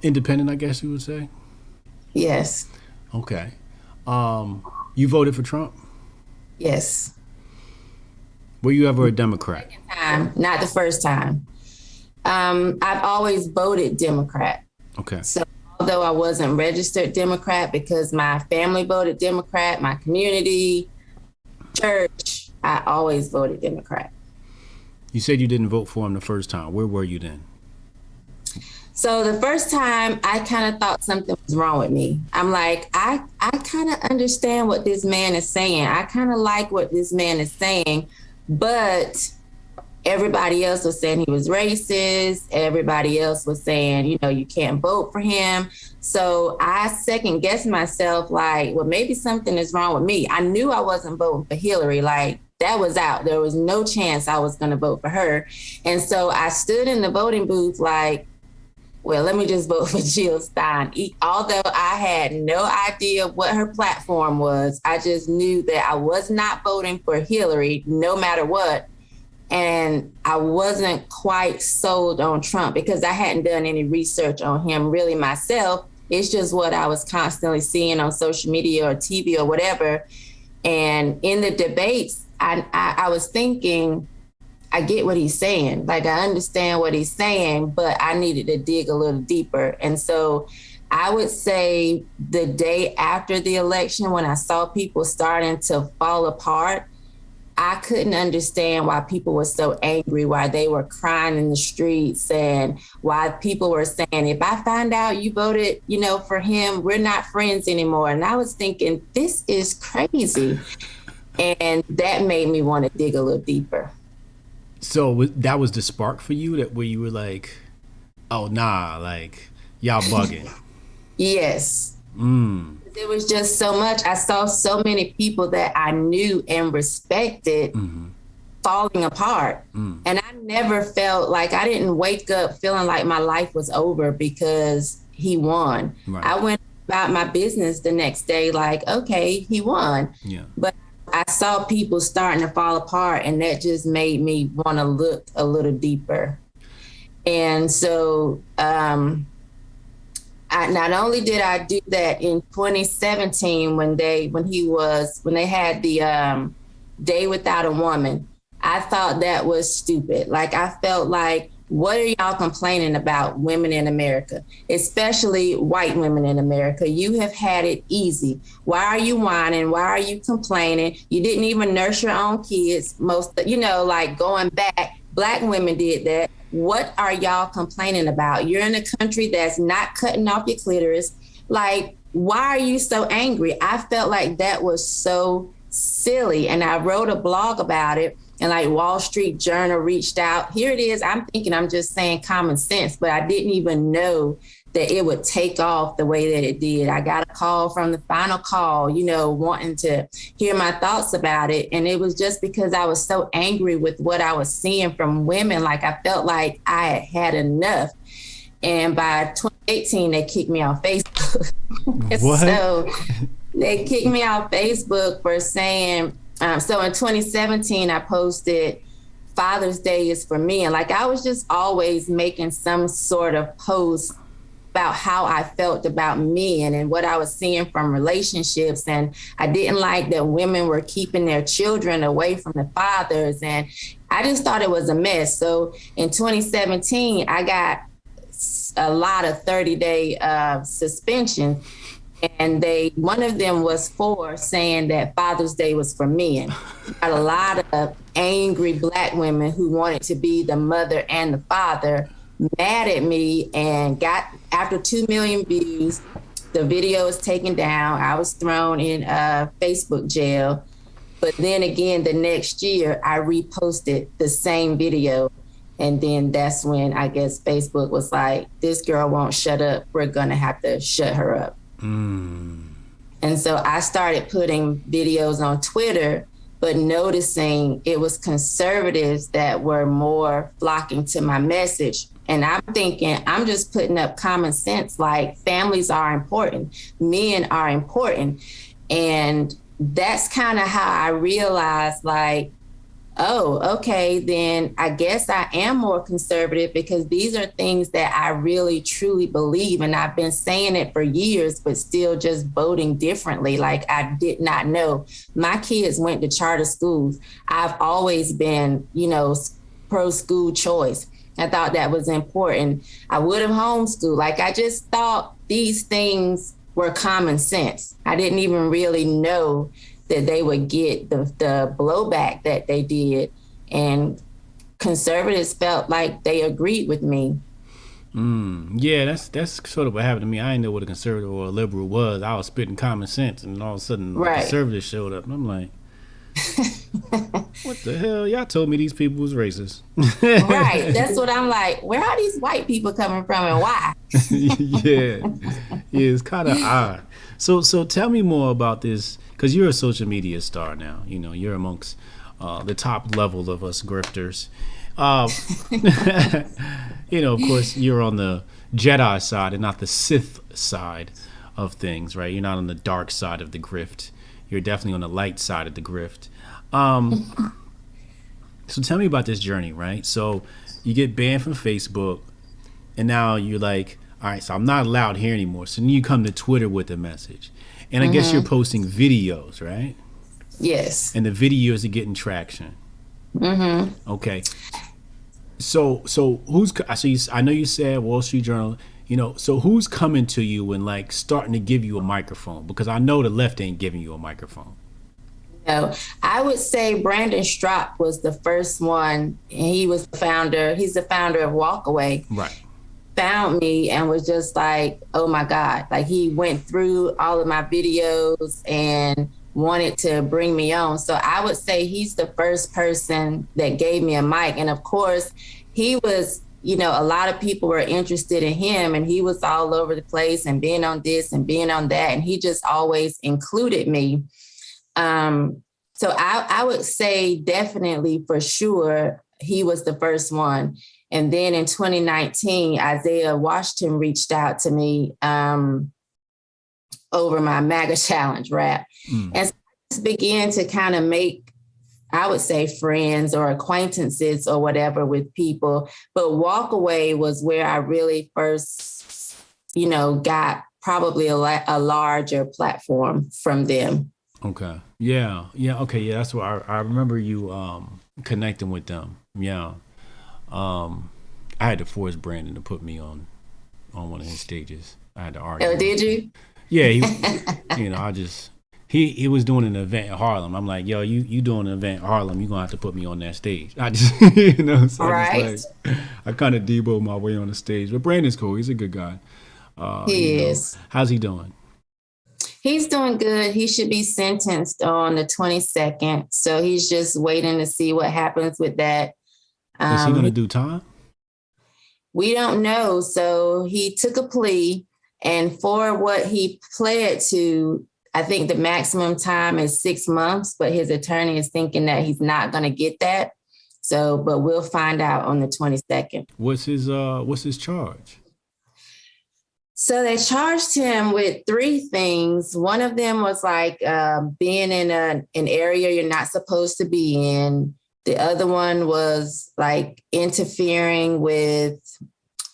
Independent, I guess you would say? Yes. Okay. You voted for Trump? Yes. Were you ever a Democrat? Second time, not the first time. I've always voted Democrat. Okay. So although I wasn't registered Democrat because my family voted Democrat, my community, church, I always voted Democrat. You said you didn't vote for him the first time. Where were you then? So the first time I kind of thought something was wrong with me. I'm like, I kind of understand what this man is saying. I kind of like what this man is saying, but everybody else was saying he was racist. Everybody else was saying, you can't vote for him. So I second guessed myself like, well, maybe something is wrong with me. I knew I wasn't voting for Hillary. Like that was out. There was no chance I was going to vote for her. And so I stood in the voting booth like, well, let me just vote for Jill Stein. Although I had no idea what her platform was, I just knew that I was not voting for Hillary no matter what. And I wasn't quite sold on Trump because I hadn't done any research on him really myself. It's just what I was constantly seeing on social media or TV or whatever. And in the debates, I was thinking, I get what he's saying. Like, I understand what he's saying, but I needed to dig a little deeper. And so I would say the day after the election, when I saw people starting to fall apart, I couldn't understand why people were so angry, why they were crying in the streets, and why people were saying, if I find out you voted, for him, we're not friends anymore. And I was thinking, this is crazy. And that made me want to dig a little deeper. So that was the spark for you, that where you were like, oh, nah, like, y'all bugging. Yes. There was just so much. I saw so many people that I knew and respected falling apart. And I never felt like, I didn't wake up feeling like my life was over because he won. Right. I went about my business the next day like, okay, he won. Yeah. But I saw people starting to fall apart, and that just made me want to look a little deeper. And so not only did I do that in 2017 when they had the Day Without a Woman, I thought that was stupid. Like, I felt like, what are y'all complaining about, women in America, especially white women in America? You have had it easy. Why are you whining? Why are you complaining? You didn't even nurse your own kids. Like going back, Black women did that. What are y'all complaining about? You're in a country that's not cutting off your clitoris. Like, why are you so angry? I felt like that was so silly. And I wrote a blog about it. And like Wall Street Journal reached out. Here it is. I'm thinking I'm just saying common sense, but I didn't even know that it would take off the way that it did. I got a call from the Final Call, wanting to hear my thoughts about it. And it was just because I was so angry with what I was seeing from women. Like, I felt like I had enough. And by 2018, they kicked me off Facebook. What? So they kicked me off Facebook for saying, so in 2017, I posted Father's Day is for me. And like, I was just always making some sort of post about how I felt about men and what I was seeing from relationships. And I didn't like that women were keeping their children away from the fathers. And I just thought it was a mess. So in 2017, I got a lot of 30-day suspension. And one of them was for saying that Father's Day was for men. Got a lot of angry Black women who wanted to be the mother and the father mad at me, and got, after 2 million views, the video was taken down. I was thrown in Facebook jail. But then again, the next year, I reposted the same video. And then that's when I guess Facebook was like, this girl won't shut up. We're going to have to shut her up. And so I started putting videos on Twitter, but noticing it was conservatives that were more flocking to my message. And I'm thinking, I'm just putting up common sense, like families are important, men are important. And that's kind of how I realized, like, oh, okay, then I guess I am more conservative because these are things that I really, truly believe. And I've been saying it for years, but still just voting differently. Like I did not know. My kids went to charter schools. I've always been, pro school choice. I thought that was important. I would have homeschooled. Like I just thought these things were common sense. I didn't even really know that they would get the blowback that they did. And conservatives felt like they agreed with me. Yeah, that's sort of what happened to me. I didn't know what a conservative or a liberal was. I was spitting common sense, and all of a sudden, the conservatives showed up, and I'm like, what the hell? Y'all told me these people was racist. Right. That's what I'm like. Where are these white people coming from, and why? Yeah, it's kind of odd. So tell me more about this, because you're a social media star now. You're amongst the top level of us grifters. Of course, you're on the Jedi side and not the Sith side of things, right? You're not on the dark side of the grift. You're definitely on the light side of the grift. So tell me about this journey, right? So you get banned from Facebook, and now you're like, all right, so I'm not allowed here anymore. So then you come to Twitter with a message. And I guess you're posting videos, right? Yes. And the videos are getting traction. Okay. So I know you said Wall Street Journal, so who's coming to you and like starting to give you a microphone? Because I know the left ain't giving you a microphone. No, I would say Brandon Sharpe was the first one. And he was the founder. He's the founder of Walkaway. Right. Found me and was just like, oh my God. Like he went through all of my videos and wanted to bring me on. So I would say he's the first person that gave me a mic. And of course, he was, a lot of people were interested in him, and he was all over the place and being on this and being on that. And he just always included me. So I would say definitely for sure, he was the first one. And then in 2019, Isaiah Washington reached out to me over my MAGA Challenge rap. And so I just began to kind of make, I would say, friends or acquaintances or whatever with people. But Walkaway was where I really first, got probably a larger platform from them. Okay. Yeah. Okay. Yeah. That's what I remember you connecting with them. Yeah. I had to force Brandon to put me on one of his stages. I had to argue. Oh, did you? Yeah. He was doing an event in Harlem. I'm like, yo, you doing an event in Harlem, you're gonna have to put me on that stage. I just so right. I kind of deboed my way on the stage. But Brandon's cool. He's a good guy. He is. How's he doing? He's doing good. He should be sentenced on the 22nd. So he's just waiting to see what happens with that. Is he going to do time? We don't know. So he took a plea, and for what he pled to, I think the maximum time is 6 months, but his attorney is thinking that he's not going to get that. So, but we'll find out on the 22nd. What's his charge? So they charged him with 3 things. One of them was like being in an area you're not supposed to be in. The other one was like interfering with,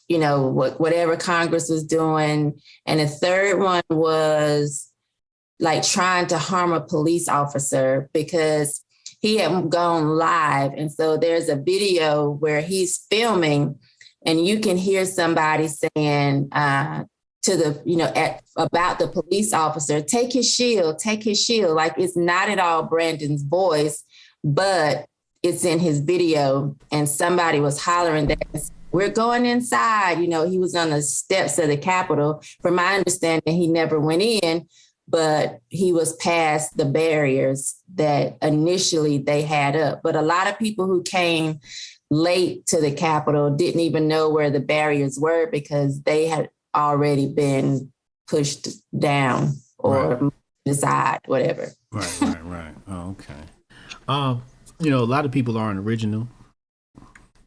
whatever Congress was doing. And the third one was like trying to harm a police officer because he had gone live. And so there's a video where he's filming and you can hear somebody saying about the police officer, take his shield. Like it's not at all Brandon's voice, but it's in his video. And somebody was hollering that we're going inside. You know, he was on the steps of the Capitol. From my understanding, he never went in, but he was past the barriers that initially they had up. But a lot of people who came late to the Capitol didn't even know where the barriers were because they had already been pushed down or aside, whatever. Right. Oh, okay. You know, a lot of people aren't original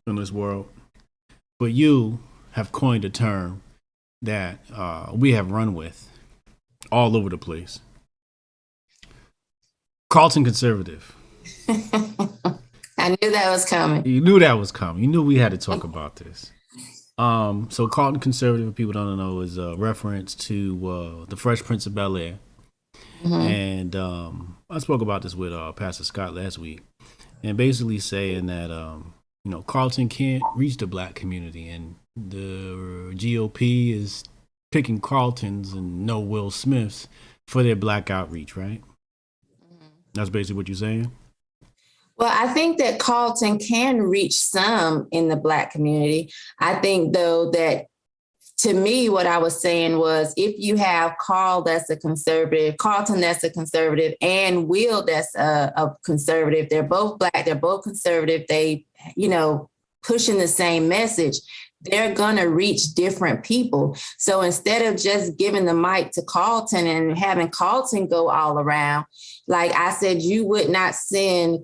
in this world, but you have coined a term that we have run with all over the place. Carlton conservative. I knew that was coming. You knew that was coming. You knew we had to talk about this. So Carlton conservative, if people don't know, is a reference to the Fresh Prince of Bel-Air. And I spoke about this with Pastor Scott last week, and basically saying that you know, Carlton can't reach the black community, and the GOP is picking Carltons and no Will Smiths for their black outreach, right? That's basically what you're saying. Well, I think that Carlton can reach some in the black community. I think, though, that to me, what I was saying was if you have Carlton that's a conservative, and Will that's a conservative, they're both black, they're both conservative, they, you know, pushing the same message, they're going to reach different people. So instead of just giving the mic to Carlton and having Carlton go all around, like I said, you would not send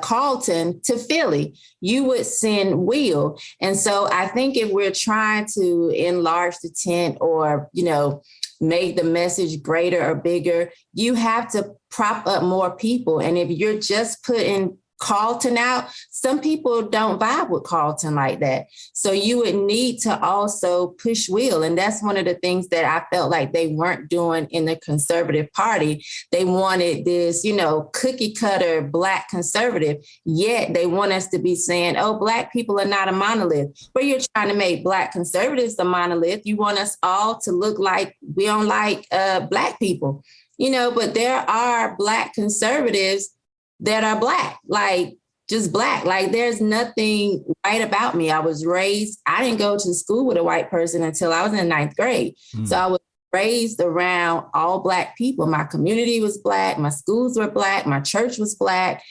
Carlton to Philly, you would send Will. And so I think if we're trying to enlarge the tent or, you know, make the message greater or bigger, you have to prop up more people. And if you're just putting Carlton out, some people don't vibe with Carlton like that. So you would need to also push Will. And that's one of the things that I felt like they weren't doing in the conservative party. They wanted this, you know, cookie cutter black conservative, yet they want us to be saying, oh, black people are not a monolith. But you're trying to make black conservatives a monolith. You want us all to look like we don't like black people, you know, but there are black conservatives that are black, like just black. Like there's nothing white about me. I was raised, I didn't go to school with a white person until I was in 9th grade. So I was raised around all black people. My community was black, my schools were black, my church was black.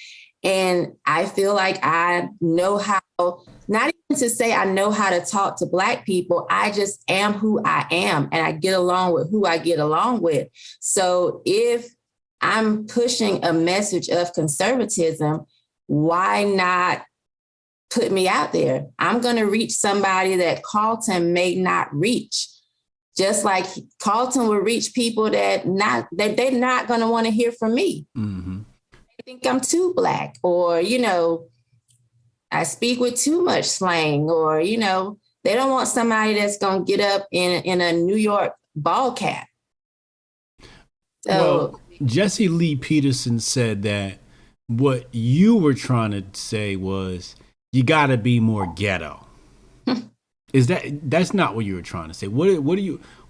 And I feel like I know how, not even to say I know how to talk to black people, I just am who I am and I get along with who I get along with. So if I'm pushing a message of conservatism, why not put me out there? I'm going to reach somebody that Carlton may not reach. Just like Carlton will reach people that they're not going to want to hear from me. They think I'm too black, or, you know, I speak with too much slang, or, you know, they don't want somebody that's going to get up in a New York ball cap. So, well, Jesse Lee Peterson said that what you were trying to say was you got to be more ghetto. That's not what you were trying to say? What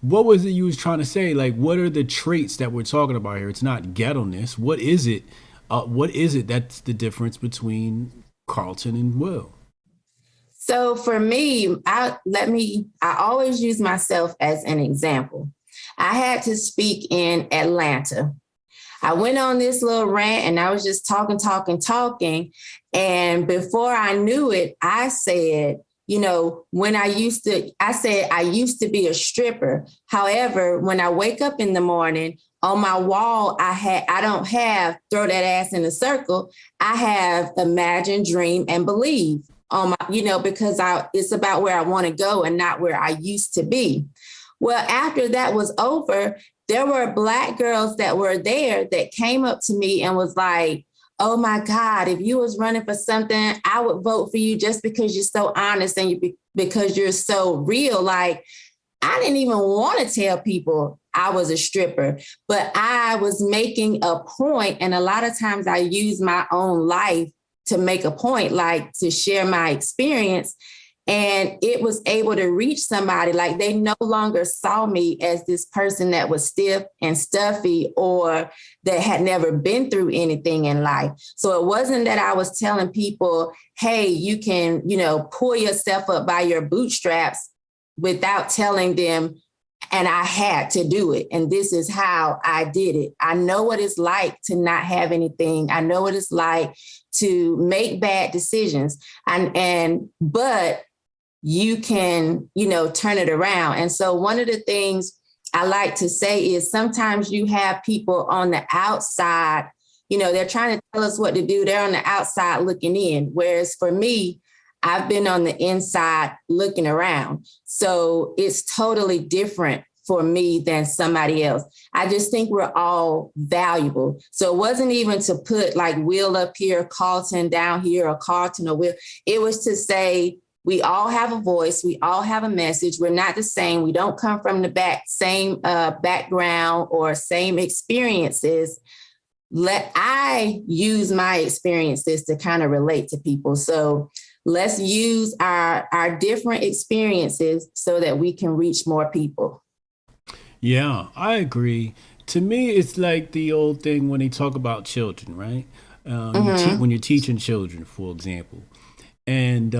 was it you was trying to say? Like, what are the traits that we're talking about here? It's not ghetto-ness. What is it? What is it that's the difference between Carlton and Will? So for me, I always use myself as an example. I had to speak in Atlanta. I went on this little rant and I was just talking. And before I knew it, I said, you know, I used to be a stripper. However, when I wake up in the morning, on my wall, I don't have throw that ass in a circle. I have imagine, dream, and believe on my, you know, because it's about where I want to go and not where I used to be. Well, after that was over, there were Black girls that were there that came up to me and was like, oh my God, if you was running for something, I would vote for you just because you're so honest and because you're so real. Like, I didn't even want to tell people I was a stripper, but I was making a point. And a lot of times I use my own life to make a point, like to share my experience. And it was able to reach somebody. Like, they no longer saw me as this person that was stiff and stuffy or that had never been through anything in life. So it wasn't that I was telling people, hey, you can, pull yourself up by your bootstraps, without telling them, and I had to do it. And this is how I did it. I know what it's like to not have anything. I know what it's like to make bad decisions. But you can, turn it around. And so one of the things I like to say is sometimes you have people on the outside, they're trying to tell us what to do. They're on the outside looking in. Whereas for me, I've been on the inside looking around. So it's totally different for me than somebody else. I just think we're all valuable. So it wasn't even to put like Will up here, Carlton down here, or Carlton or Will. It was to say, we all have a voice. We all have a message. We're not the same. We don't come from the same background or same experiences. I use my experiences to kind of relate to people. So let's use our different experiences so that we can reach more people. Yeah, I agree. To me, it's like the old thing when they talk about children, right? When you're teaching children, for example. And,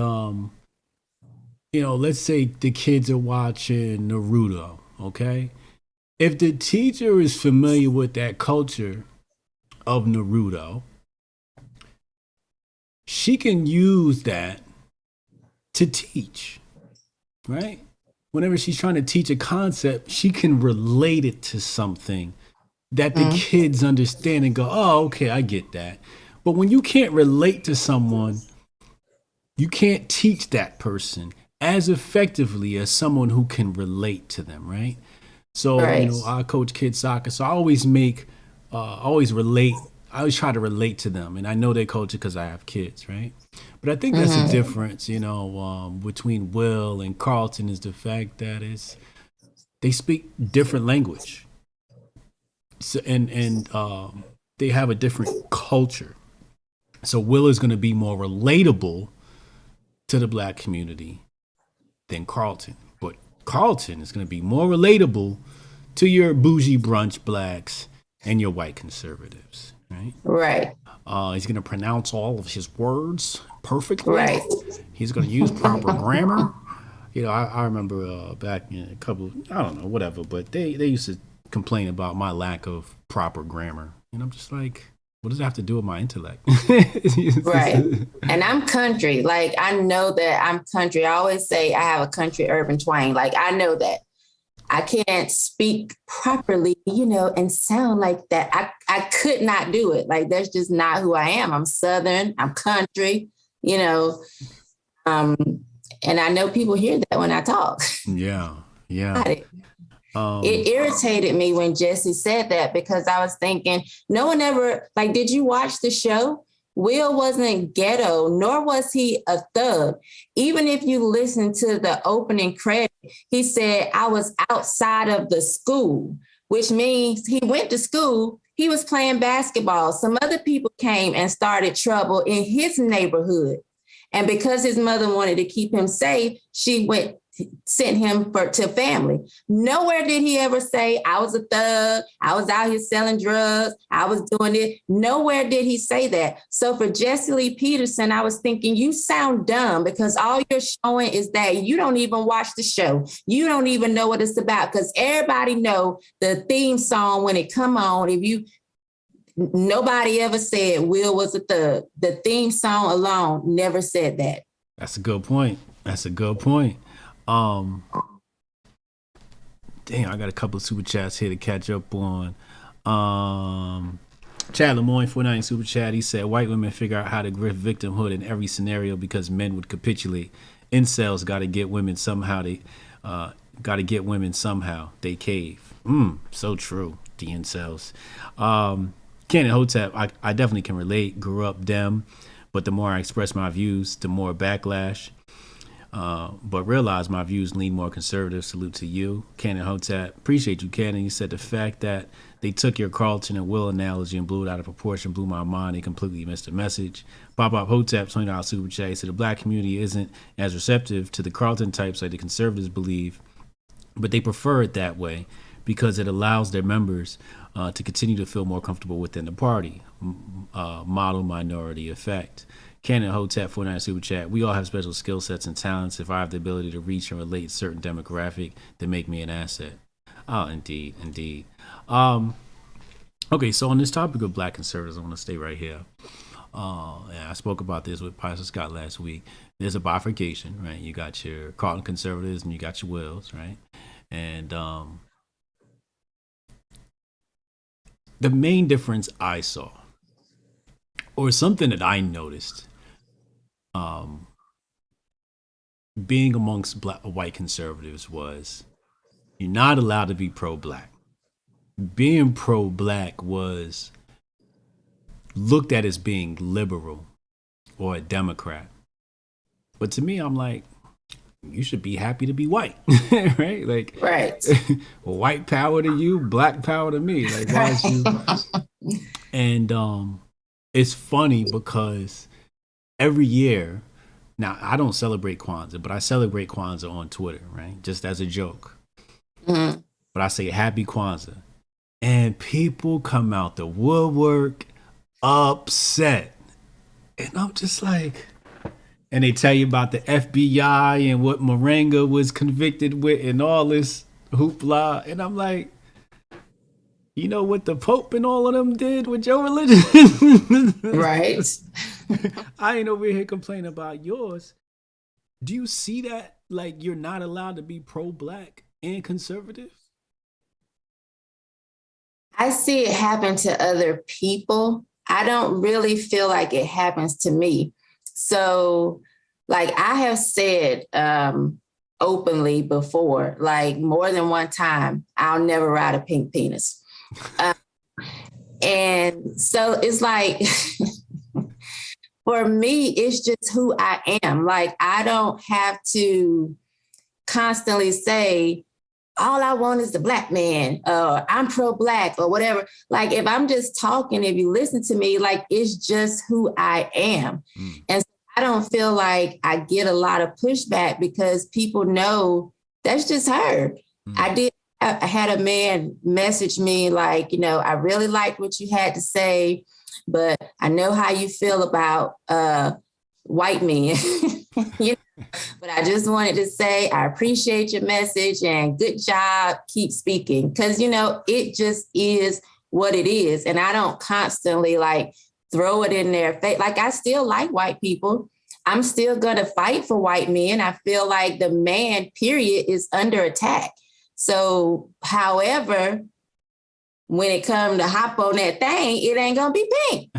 let's say the kids are watching Naruto, okay? If the teacher is familiar with that culture of Naruto, she can use that to teach, right? Whenever she's trying to teach a concept, she can relate it to something that the kids understand and go, oh, okay, I get that. But when you can't relate to someone, you can't teach that person as effectively as someone who can relate to them, right? So, right. I coach kids soccer, so I always I always try to relate to them, and I know they coach it because I have kids, right? But I think that's the difference, between Will and Carlton is the fact that they speak different language, so, and they have a different culture. So Will is going to be more relatable to the Black community than Carlton, but Carlton is going to be more relatable to your bougie brunch Blacks and your white conservatives. Right. He's going to pronounce all of his words perfectly. Right. He's going to use proper grammar. I remember back in a couple, I don't know, whatever, but they used to complain about my lack of proper grammar. And I'm just like, what does that have to do with my intellect? Right. And I'm country. Like, I know that I'm country. I always say I have a country urban twang. Like, I know that. I can't speak properly, and sound like that. I could not do it. Like, that's just not who I am. I'm Southern, I'm country, and I know people hear that when I talk. Yeah. It irritated me when Jesse said that, because I was thinking, no one ever, like, did you watch the show? Will wasn't ghetto, nor was he a thug. Even if you listen to the opening credit, he said, I was outside of the school, which means he went to school. He was playing basketball. Some other people came and started trouble in his neighborhood. And because his mother wanted to keep him safe, she sent him to family. Nowhere did he ever say, I was a thug, I was out here selling drugs, I was doing it. Nowhere did he say that. So for Jesse Lee Peterson, I was thinking, you sound dumb, because all you're showing is that you don't even watch the show. You don't even know what it's about, because everybody know the theme song when it come on. Nobody ever said Will was a thug. The theme song alone never said that. That's a good point. Dang, I got a couple of super chats here to catch up on. Chad Lemoyne, 49 super chat. He said, white women figure out how to grift victimhood in every scenario because men would capitulate. Incels got to get women somehow. They cave. So true. The incels. Ken and Hotep, I definitely can relate. Grew up Dem, but the more I express my views, the more backlash. But realize my views lean more conservative. Salute to you, Ken and Hotep. Appreciate you, Ken. And you said the fact that They took your Carlton and Will analogy and blew it out of proportion, blew my mind. They completely missed the message. Bob Hotep, $20 super chat, said the black community isn't as receptive to the Carlton types like the conservatives believe, but they prefer it that way because it allows their members to continue to feel more comfortable within the party. Model minority effect. Canon Hotep, 49 super chat. We all have special skill sets and talents. If I have the ability to reach and relate to certain demographic, they make me an asset. Oh, indeed, indeed. Okay, so on this topic of black conservatives, I want to stay right here. Yeah, I spoke about this with Pastor Scott last week. There's a bifurcation, right? You got your Carlton conservatives and you got your Wills, right? And the main difference I saw, or something that I noticed, being amongst white conservatives, was you're not allowed to be pro-black. Being pro-black was looked at as being liberal or a Democrat. But to me, I'm like, you should be happy to be white, right? Like, right. White power to you, black power to me. Like, why is you? And it's funny because every year, now I don't celebrate Kwanzaa, but I celebrate Kwanzaa on Twitter, right? Just as a joke. Mm-hmm. But I say happy Kwanzaa. And people come out the woodwork upset. And I'm just like, and they tell you about the FBI and what Moringa was convicted with and all this hoopla. And I'm like, you know what the Pope and all of them did with your religion? Right. I ain't over here complaining about yours. Do you see that? Like, you're not allowed to be pro-black and conservative? I see it happen to other people. I don't really feel like it happens to me. So, like I have said openly before, like more than one time, I'll never ride a pink penis. And so it's like, for me, it's just who I am. Like, I don't have to constantly say, all I want is the black man, I'm pro-black or whatever. Like, if I'm just talking, if you listen to me, like, it's just who I am. And so I don't feel like I get a lot of pushback because people know that's just her. I had a man message me like, I really liked what you had to say, but I know how you feel about white men. But I just wanted to say, I appreciate your message and good job. Keep speaking. Because, it just is what it is. And I don't constantly like throw it in their face. Like, I still like white people. I'm still going to fight for white men. I feel like the man, period, is under attack. So, however, when it comes to hop on that thing, it ain't going to be pink.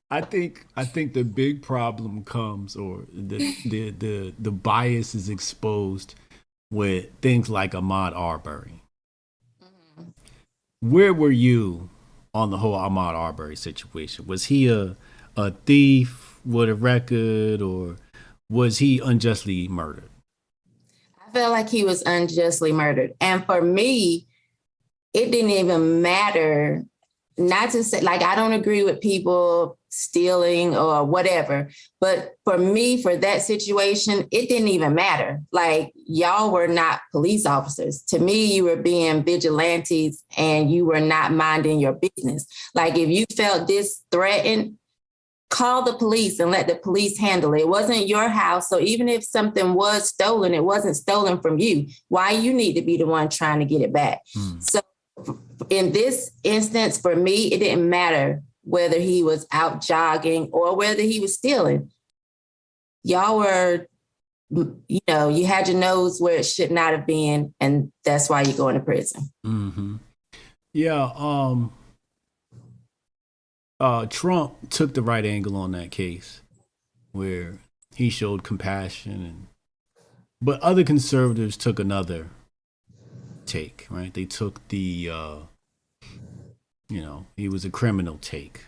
I think the big problem comes, or the bias is exposed with things like Ahmaud Arbery. Mm-hmm. Where were you on the whole Ahmaud Arbery situation? Was he a thief with a record, or was he unjustly murdered? I felt like he was unjustly murdered. And for me, it didn't even matter. Not to say, like, I don't agree with people stealing or whatever, but for me, for that situation, it didn't even matter. Like, y'all were not police officers. To me, you were being vigilantes and you were not minding your business. Like, if you felt this threatened, call the police and let the police handle it. It wasn't your house. So even if something was stolen, it wasn't stolen from you. Why you need to be the one trying to get it back? So in this instance, for me, it didn't matter whether he was out jogging or whether he was stealing. Y'all were, you had your nose where it should not have been, and that's why you're going to prison. Mm-hmm. Yeah. Trump took the right angle on that case, where he showed compassion, but other conservatives took another take, right? They took the he was a criminal take.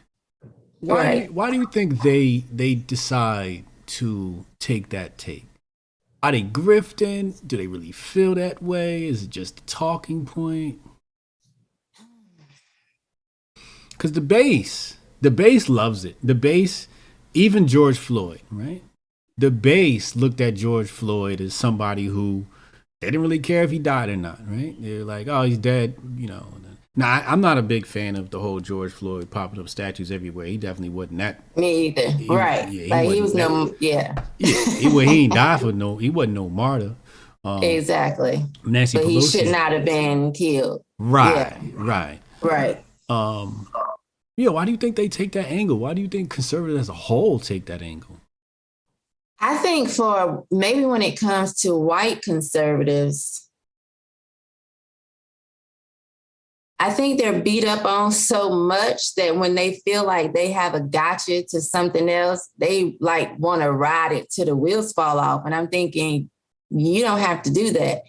Why do you think they decide to take that take? Are they grifting? Do they really feel that way? Is it just a talking point? Because the base loves it. The base, even George Floyd, right? The base looked at George Floyd as somebody who they didn't really care if he died or not, right? They're like, oh, he's dead, Now, I'm not a big fan of the whole George Floyd popping up statues everywhere. He definitely wasn't that. Me either. Right. Yeah, he was no, yeah. He ain't died for he wasn't no martyr. Exactly. Nancy but Pelosi. He should not have been killed. Right, yeah. right. Why do you think they take that angle? Why do you think conservatives as a whole take that angle? I think for maybe when it comes to white conservatives, I think they're beat up on so much that when they feel like they have a gotcha to something else, they like want to ride it till the wheels fall off. And I'm thinking, you don't have to do that.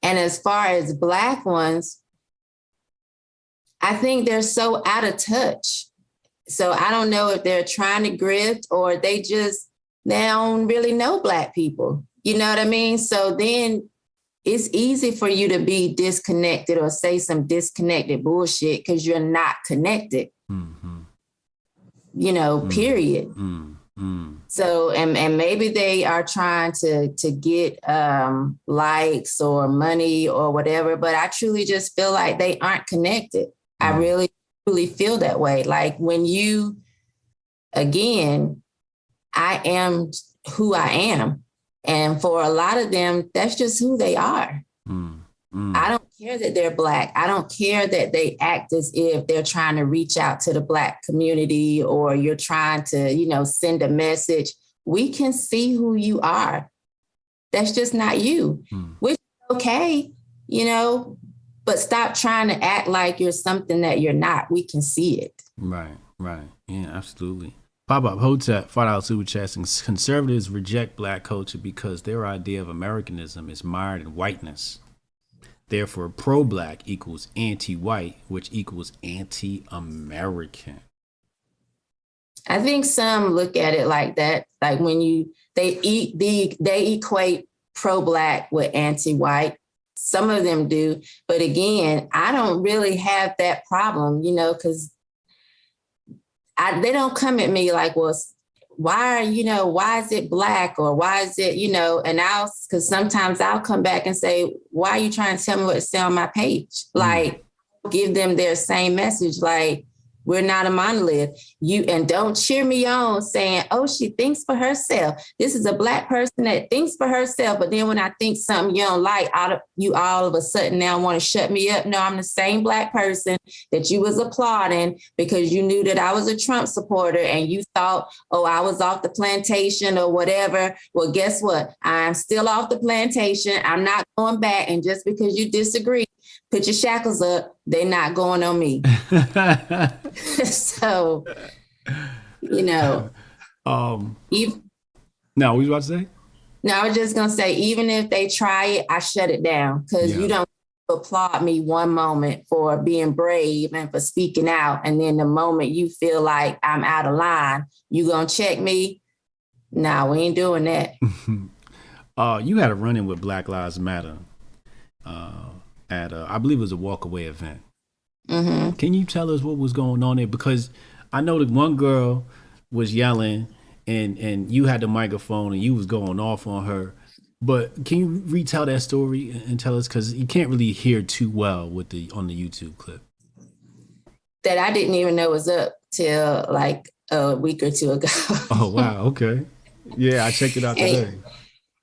And as far as Black ones, I think they're so out of touch. So I don't know if they're trying to grift or they don't really know Black people. You know what I mean? So then it's easy for you to be disconnected or say some disconnected bullshit because you're not connected. Mm-hmm. Period. Mm-hmm. So, and maybe they are trying to get likes or money or whatever, but I truly just feel like they aren't connected. I really, truly feel that way. Like when again, I am who I am. And for a lot of them, that's just who they are. I don't care that they're Black. I don't care that they act as if they're trying to reach out to the Black community or you're trying to, send a message. We can see who you are. That's just not you, which is okay, but stop trying to act like you're something that you're not. We can see it. Right. Yeah, absolutely. Pop-up Hotep, $5 super chats, and conservatives reject Black culture because their idea of Americanism is mired in whiteness. Therefore, pro-Black equals anti-white, which equals anti-American. I think some look at it like that. Like when they equate pro-Black with anti-white. Some of them do. But again, I don't really have that problem, because they don't come at me like, well, why is it Black or why is it, and because sometimes I'll come back and say, why are you trying to tell me what to say on my page? Like, give them their same message. Like, we're not a monolith. And don't cheer me on saying, oh, she thinks for herself. This is a Black person that thinks for herself. But then when I think something you don't like, you all of a sudden now want to shut me up. No, I'm the same Black person that you was applauding because you knew that I was a Trump supporter and you thought, oh, I was off the plantation or whatever. Well, guess what? I'm still off the plantation. I'm not going back. And just because you disagree, put your shackles up, they're not going on me. So, now, what you about to say? No, I was just going to say, even if they try it, I shut it down because you don't applaud me one moment for being brave and for speaking out. And then the moment you feel like I'm out of line, you going to check me? No, we ain't doing that. You had a run-in with Black Lives Matter at, I believe it was a walkaway event. Mm-hmm. Can you tell us what was going on there? Because I know that one girl was yelling and you had the microphone and you was going off on her. But can you retell that story and tell us? Because you can't really hear too well on the YouTube clip. That I didn't even know was up till like a week or two ago. Oh, wow. Okay. Yeah, I checked it out today.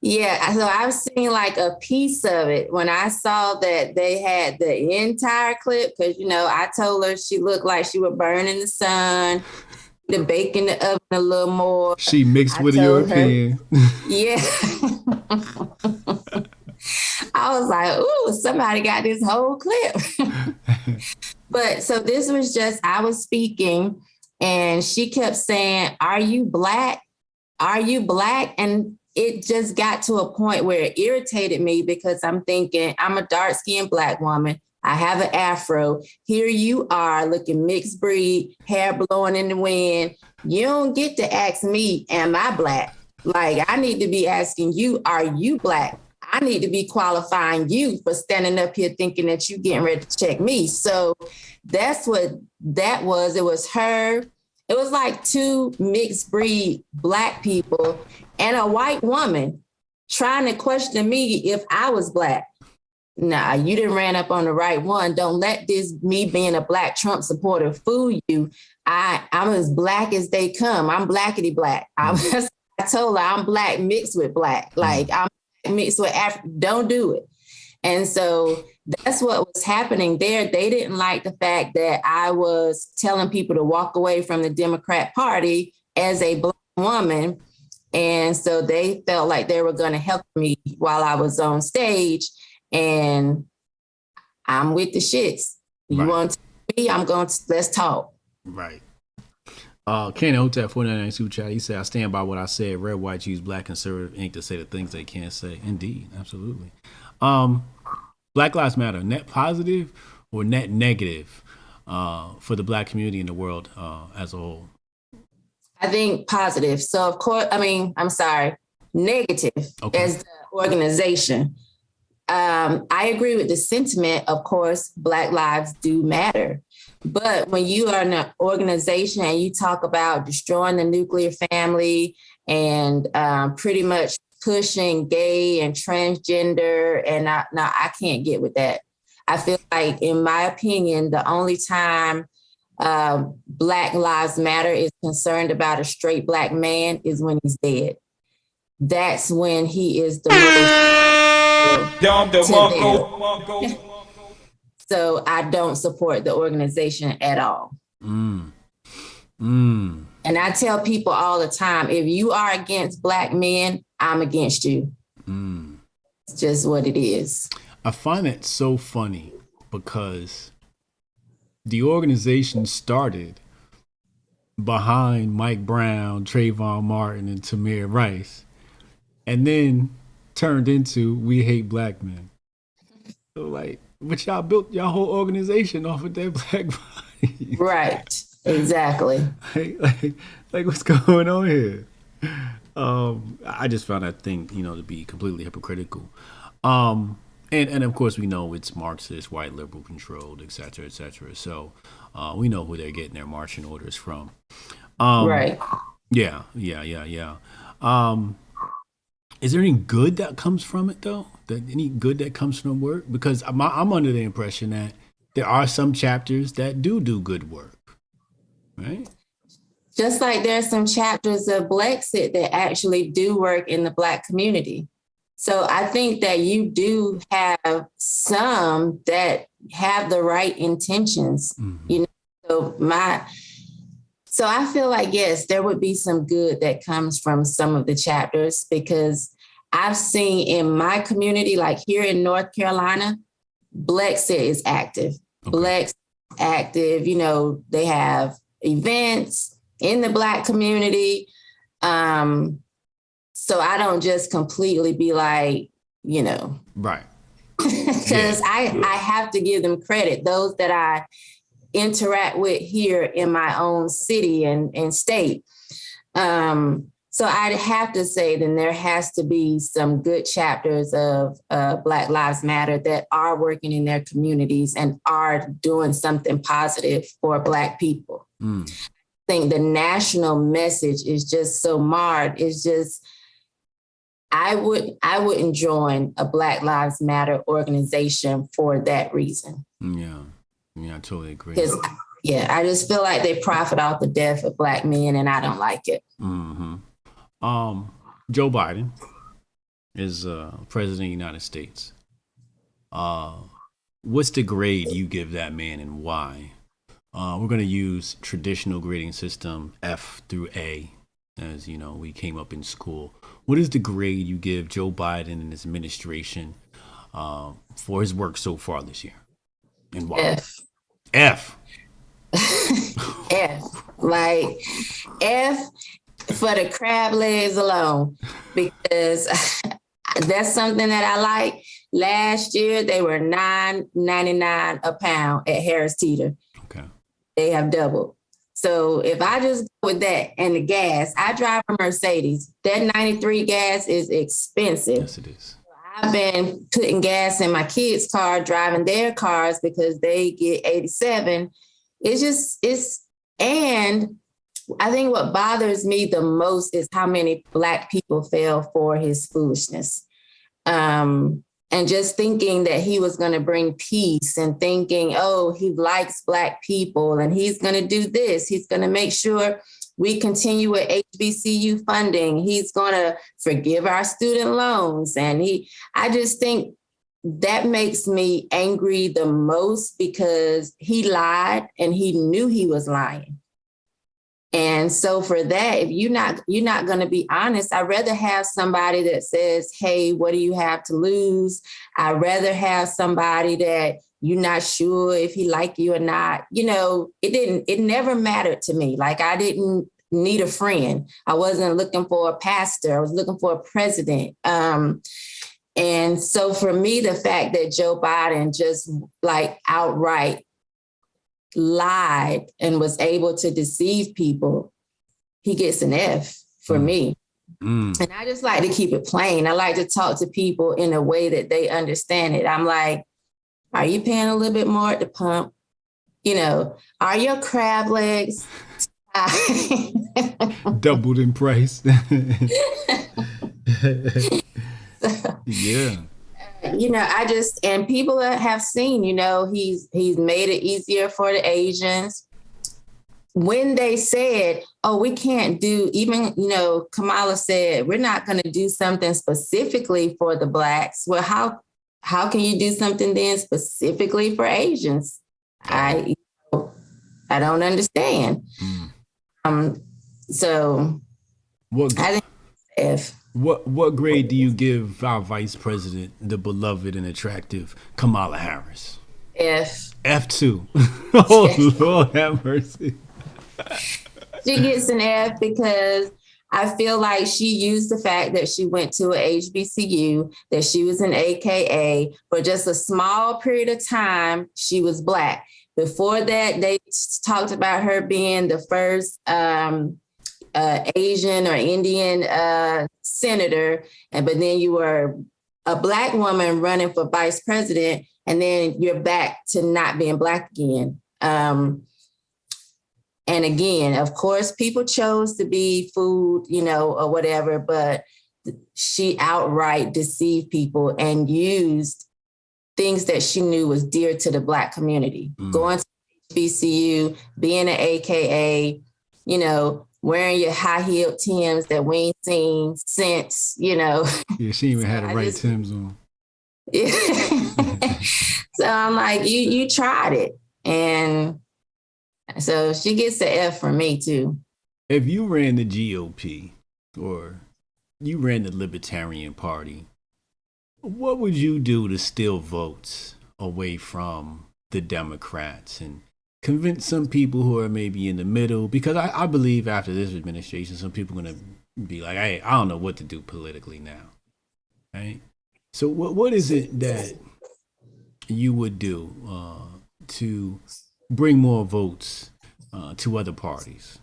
Yeah, so I've seen like a piece of it when I saw that they had the entire clip because, I told her she looked like she would burn in the sun, to bake in the oven a little more. She mixed with a European. Yeah. I was like, ooh, somebody got this whole clip. But so this was I was speaking and she kept saying, are you Black? Are you Black? And it just got to a point where it irritated me because I'm thinking I'm a dark-skinned Black woman. I have an afro. Here you are looking mixed breed, hair blowing in the wind. You don't get to ask me, am I Black? Like, I need to be asking you, are you Black? I need to be qualifying you for standing up here thinking that you getting ready to check me. So that's what that was. It was her. It was like two mixed breed Black people and a white woman trying to question me if I was Black. Nah, you didn't ran up on the right one. Don't let this me being a Black Trump supporter fool you. I'm as Black as they come. I'm blackity Black. I told her I'm Black mixed with Black. Like, I'm mixed with African. Don't do it. And so that's what was happening there. They didn't like the fact that I was telling people to walk away from the Democrat Party as a Black woman. And so they felt like they were going to help me while I was on stage. And I'm with the shits. You want to me? I'm going to, let's talk. Right. Ken Hotep 499 Super Chat, he said, I stand by what I said. Red, white, use black conservative ink to say the things they can't say. Indeed. Absolutely. Black Lives Matter, net positive or net negative for the Black community in the world as a whole? I think positive. So, of course, negative as the organization. I agree with the sentiment. Of course, Black lives do matter. But when you are in an organization and you talk about destroying the nuclear family and pretty much pushing gay and transgender, and I can't get with that. I feel like, in my opinion, the only time Black Lives Matter is concerned about a straight Black man is when he's dead. That's when he is the most. So I don't support the organization at all. And I tell people all the time, if you are against Black men, I'm against you. It's just what it is. I find it so funny because the organization started behind Mike Brown, Trayvon Martin, and Tamir Rice, and then turned into We Hate Black Men. So, like, but y'all built your whole organization off of that Black body. Right. Exactly. Like what's going on here? I just found that thing, to be completely hypocritical. And of course we know it's Marxist, white liberal controlled, et cetera, et cetera. So we know who they're getting their marching orders from. Right. Yeah. Is there any good that comes from it, though? Any good that comes from work? Because I'm under the impression that there are some chapters that do good work, right? Just like there's some chapters of Blexit that actually do work in the Black community. So I think that you do have some that have the right intentions, So I feel like, yes, there would be some good that comes from some of the chapters, because I've seen in my community, like here in North Carolina, Blexit is active. Okay. Blexit active, they have events in the Black community. So I don't just completely be like, Right. Because I have to give them credit. Those that I interact with here in my own city and state. So I'd have to say then there has to be some good chapters of Black Lives Matter that are working in their communities and are doing something positive for Black people. I think the national message is just so marred. It's just, I wouldn't join a Black Lives Matter organization for that reason. Yeah, I totally agree. I just feel like they profit off the death of Black men, and I don't like it. Mm-hmm. Joe Biden is president of the United States. What's the grade you give that man and why? We're going to use traditional grading system F through A, as we came up in school. What is the grade you give Joe Biden and his administration for his work so far this year, and why? F. F. Like F for the crab legs alone, because that's something that I like. Last year they were $9.99 a pound at Harris Teeter. Okay. They have doubled. So if I just go with that and the gas, I drive a Mercedes. That 93 gas is expensive. Yes, it is. I've been putting gas in my kids' car, driving their cars because they get 87. And I think what bothers me the most is how many Black people fell for his foolishness. And just thinking that he was going to bring peace and thinking, oh, he likes Black people and he's going to do this. He's going to make sure we continue with HBCU funding. He's going to forgive our student loans. And I just think that makes me angry the most because he lied and he knew he was lying. And so for that, if you're not going to be honest, I'd rather have somebody that says, hey, what do you have to lose? I'd rather have somebody that you're not sure if he like you or not. You know, it never mattered to me. Like I didn't need a friend. I wasn't looking for a pastor. I was looking for a president. And so for me, the fact that Joe Biden just like outright lied and was able to deceive people, he gets an F for me. And I just like to keep it plain. I like to talk to people in a way that they understand it. I'm like, are you paying a little bit more at the pump? You know, are your crab legs doubled in price? Yeah. You know, and people have seen, you know, he's made it easier for the Asians. When they said, oh, we can't do, even, you know, Kamala said, we're not going to do something specifically for the Blacks. Well, how can you do something then specifically for Asians? I don't understand. So I think What grade do you give our vice president, the beloved and attractive Kamala Harris? F. F2. Oh, Lord have mercy. She gets an F because I feel like she used the fact that she went to a HBCU, that she was an AKA. For just a small period of time, she was Black. Before that, they talked about her being the first Asian or Indian senator, but then you were a Black woman running for vice president, and then you're back to not being Black again. And again, of course, people chose to be food, you know, or whatever, but she outright deceived people and used things that she knew was dear to the Black community. Going to HBCU, being an AKA, you know, wearing your high-heeled Timbs that we ain't seen since, you know. Yeah, she even had the right Timbs on. Yeah. So I'm like, you tried it. And so she gets the F from me too. If you ran the GOP or you ran the Libertarian Party, what would you do to steal votes away from the Democrats and convince some people who are maybe in the middle? Because I believe after this administration, some people are going to be like, hey, I don't know what to do politically now. Right? So what is it that you would do to bring more votes to other parties?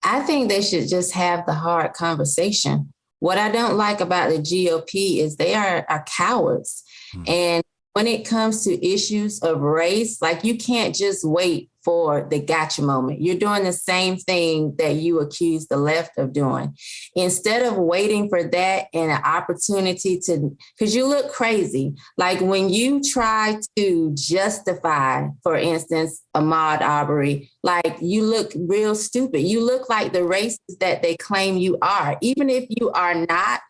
I think they should just have the hard conversation. What I don't like about the GOP is they are cowards. And when it comes to issues of race, like you can't just wait for the gotcha moment. You're doing the same thing that you accuse the left of doing. Instead of waiting for that and an opportunity to, because you look crazy. Like when you try to justify, for instance, Ahmaud Arbery, like you look real stupid. You look like the racist that they claim you are. Even if you are not,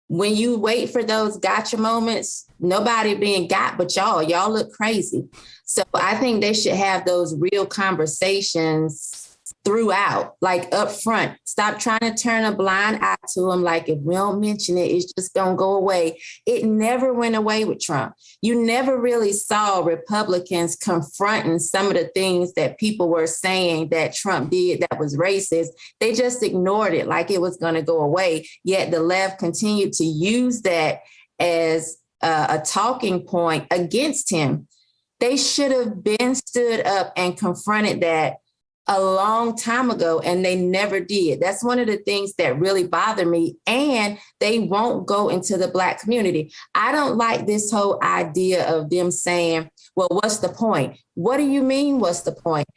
when you wait for those gotcha moments, nobody being got but y'all look crazy. So I think they should have those real conversations throughout, like up front. Stop trying to turn a blind eye to them. Like if we don't mention it, it's just going to go away. It never went away with Trump. You never really saw Republicans confronting some of the things that people were saying that Trump did that was racist. They just ignored it like it was going to go away. Yet the left continued to use that as a talking point against him. They should have been stood up and confronted that a long time ago, and they never did. That's one of the things that really bother me. And they won't go into the Black community. I don't like this whole idea of them saying, well, what's the point? What do you mean, what's the point?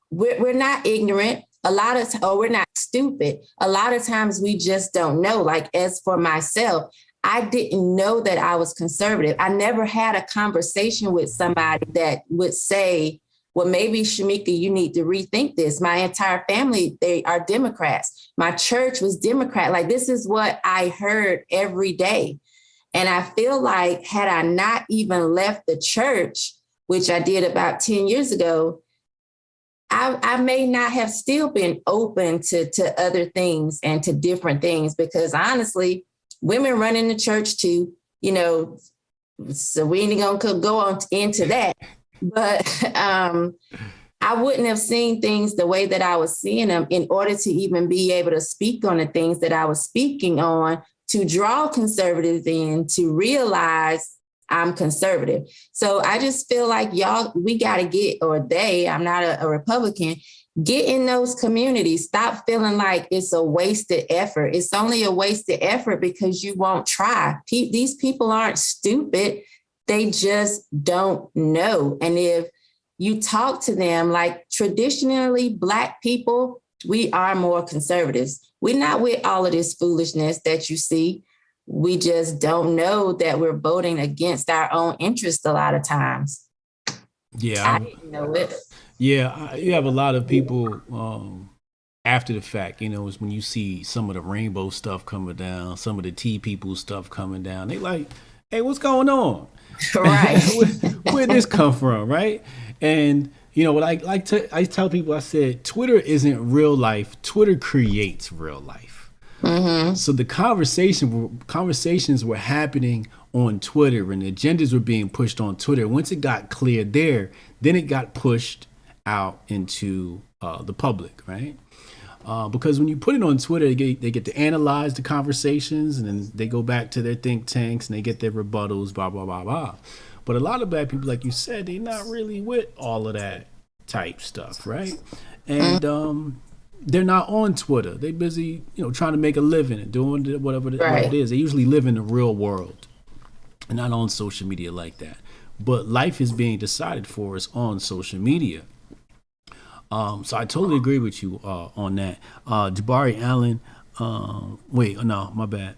We're not ignorant. We're not stupid. A lot of times we just don't know. Like, as for myself, I didn't know that I was conservative. I never had a conversation with somebody that would say, well, maybe, Shamika, you need to rethink this. My entire family, they are Democrats. My church was Democrat. Like, this is what I heard every day. And I feel like had I not even left the church, which I did about 10 years ago, I may not have still been open to other things and to different things, because honestly, women run in the church too, so we ain't gonna go on into that. But I wouldn't have seen things the way that I was seeing them in order to even be able to speak on the things that I was speaking on, to draw conservatives in, to realize I'm conservative. So I just feel like we got to get, or I'm not a Republican, get in those communities. Stop feeling like it's a wasted effort. It's only a wasted effort because you won't try. These people aren't stupid. They just don't know. And if you talk to them, like, traditionally Black people, we are more conservatives. We're not with all of this foolishness that you see. We just don't know that we're voting against our own interests a lot of times. Yeah. I didn't know it. Yeah. You have a lot of people after the fact, is when you see some of the rainbow stuff coming down, some of the tea people stuff coming down. They like, hey, what's going on? Right. Where'd this come from? Right. And, what I tell people, I said, Twitter isn't real life. Twitter creates real life. Mm-hmm. So the conversations were happening on Twitter, and the agendas were being pushed on Twitter. Once it got clear there, then it got pushed out into the public, right? Because when you put it on Twitter, they get to analyze the conversations, and then they go back to their think tanks and they get their rebuttals, blah, blah, blah, blah. But a lot of Black people, like you said, they're not really with all of that type stuff, right? And they're not on Twitter. They're busy, trying to make a living and doing whatever it is. They usually live in the real world and not on social media like that. But life is being decided for us on social media. So I totally agree with you on that. Jabari Allen, my bad.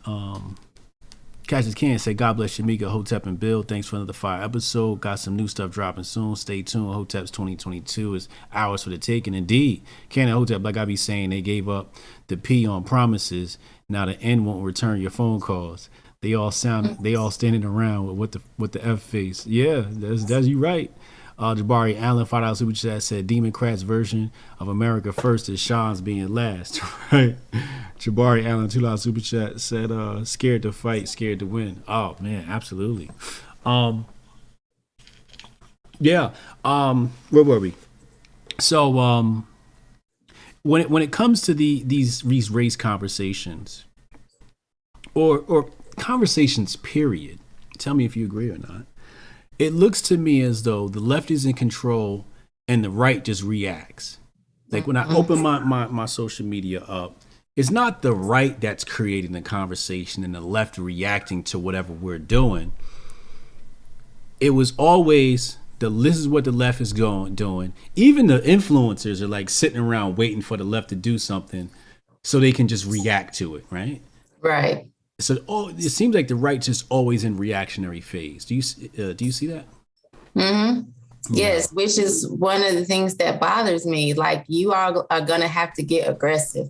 Cassius Can say, God bless Shamika, Hotep, and Bill. Thanks for another fire episode. Got some new stuff dropping soon. Stay tuned. Hotep's 2022 is ours for the taking. Indeed, Can and Hotep, like I be saying, they gave up the P on promises. Now the N won't return your phone calls. They all standing around with the F face. Yeah, that's you right. Jabari Allen, $5 super chat, said Democrats' version of America First is Sean's being last. Right? Jabari Allen, $2 super chat, said scared to fight, scared to win. Oh man, absolutely. Where were we? So when it comes to these race conversations or conversations period, tell me if you agree or not. It looks to me as though the left is in control and the right just reacts. Like when I open my social media up, it's not the right that's creating the conversation and the left reacting to whatever we're doing. It was always this is what the left is doing. Even the influencers are like sitting around waiting for the left to do something so they can just react to it, right? Right. So it seems like the right's just always in reactionary phase. Do you see that? Mm-hmm. Yes, which is one of the things that bothers me. Like, you are going to have to get aggressive.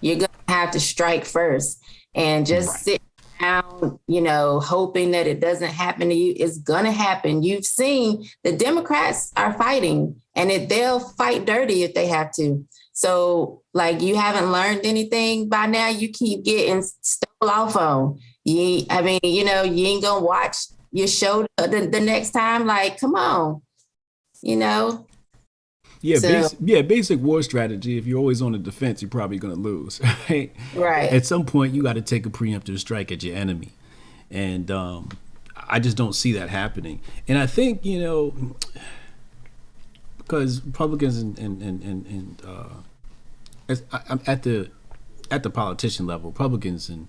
You're going to have to strike first, and just sit down, hoping that it doesn't happen to you. It's going to happen. You've seen the Democrats are fighting, and they'll fight dirty if they have to. So, like, you haven't learned anything by now. You keep getting stole off on. You ain't gonna watch your show the next time. Like, come on, Yeah, basic war strategy. If you're always on the defense, you're probably gonna lose. Right. Right. At some point, you got to take a preemptive strike at your enemy, and I just don't see that happening. And I think, because Republicans and at the politician level, Republicans and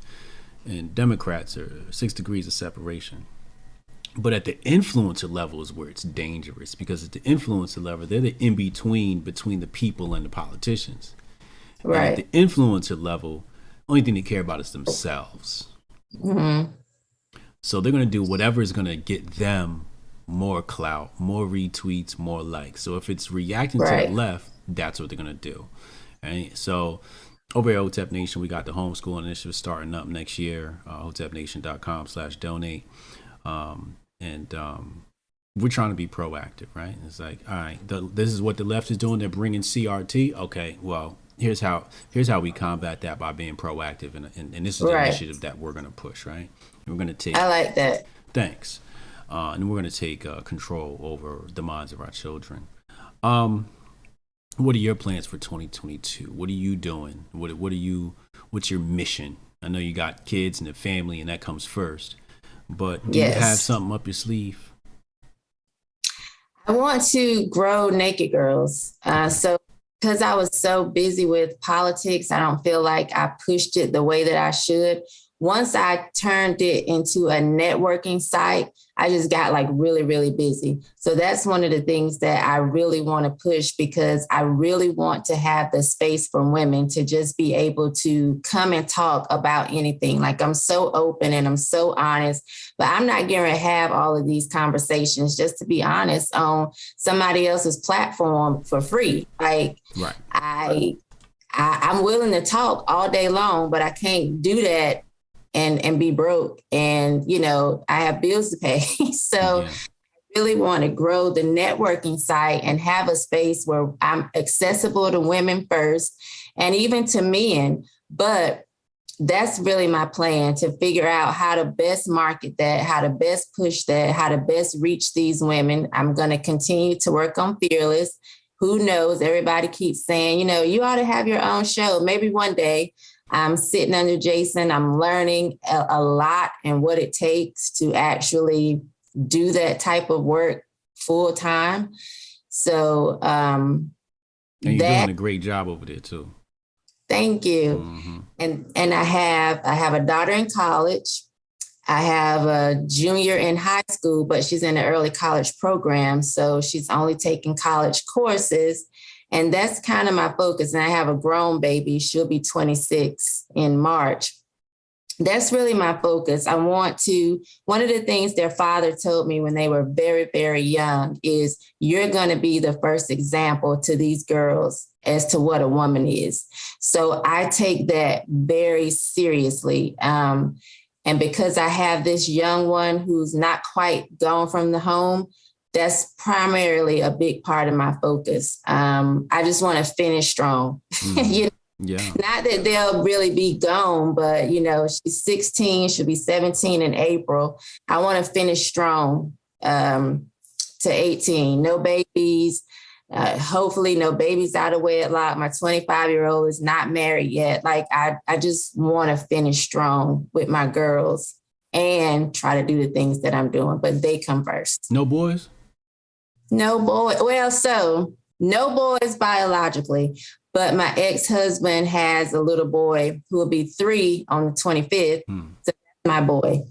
Democrats are 6 degrees of separation. But at the influencer level is where it's dangerous, because at the influencer level, they're the between the people and the politicians. Right. And at the influencer level, only thing they care about is themselves. Mm-hmm. So they're going to do whatever is going to get them more clout, more retweets, more likes. So if it's reacting to the left, that's what they're going to do. Right? So over at Hotep Nation, we got the Homeschooling initiative starting up next year, hotepnation.com/donate. We're trying to be proactive, right? It's like, all right, this is what the left is doing. They're bringing CRT. Okay, well, here's how we combat that by being proactive. And this is the initiative that we're going to push, right? And we're going to take. I like that. Thanks. And we're going to take control over the minds of our children. What are your plans for 2022? What are you doing? What's your mission? I know you got kids and a family, and that comes first. But do you have something up your sleeve? I want to grow Naked Girlz. So because I was so busy with politics, I don't feel like I pushed it the way that I should. Once I turned it into a networking site, I just got like really, really busy. So that's one of the things that I really want to push, because I really want to have the space for women to just be able to come and talk about anything. Like, I'm so open and I'm so honest, but I'm not going to have all of these conversations, just to be honest, on somebody else's platform for free. Like, I'm willing to talk all day long, but I can't do that and be broke. And, I have bills to pay. So I really want to grow the networking site and have a space where I'm accessible to women first, and even to men. But that's really my plan, to figure out how to best market that, how to best push that, how to best reach these women. I'm going to continue to work on Fearless. Who knows? Everybody keeps saying, you ought to have your own show. Maybe one day. I'm sitting under Jason. I'm learning a lot and what it takes to actually do that type of work full time. So, and you're doing a great job over there too. Thank you. Mm-hmm. And I have a daughter in college. I have a junior in high school, but she's in the early college program. So she's only taking college courses. And that's kind of my focus. And I have a grown baby. She'll be 26 in March. That's really my focus. one of the things their father told me when they were very, very young is, you're going to be the first example to these girls as to what a woman is. So I take that very seriously. And because I have this young one who's not quite gone from the home, that's primarily a big part of my focus. I just want to finish strong. Not that they'll really be gone, but, she's 16, she'll be 17 in April. I want to finish strong to 18. No babies. Hopefully no babies out of wedlock. My 25-year-old is not married yet. Like, I just want to finish strong with my girls and try to do the things that I'm doing, but they come first. No boys? No boy. Well, so no boys biologically, but my ex-husband has a little boy who will be 3 on the 25th. So that's my boy.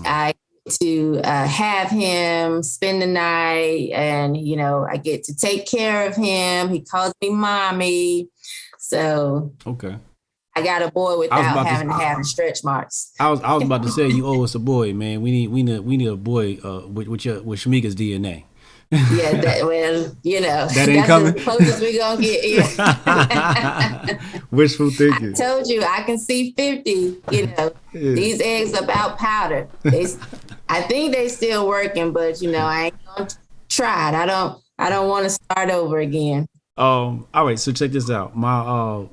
I get to have him spend the night, and, I get to take care of him. He calls me mommy. So okay, I got a boy without having to have stretch marks. I was about to say, you owe us a boy, man. We need a boy with Shamika's DNA. Yeah, that ain't coming. As close as we gonna get. Yeah. Wishful thinking. I told you I can see 50. These eggs about powder. I think they still working, but I ain't gonna try it. I don't want to start over again. All right, so check this out. My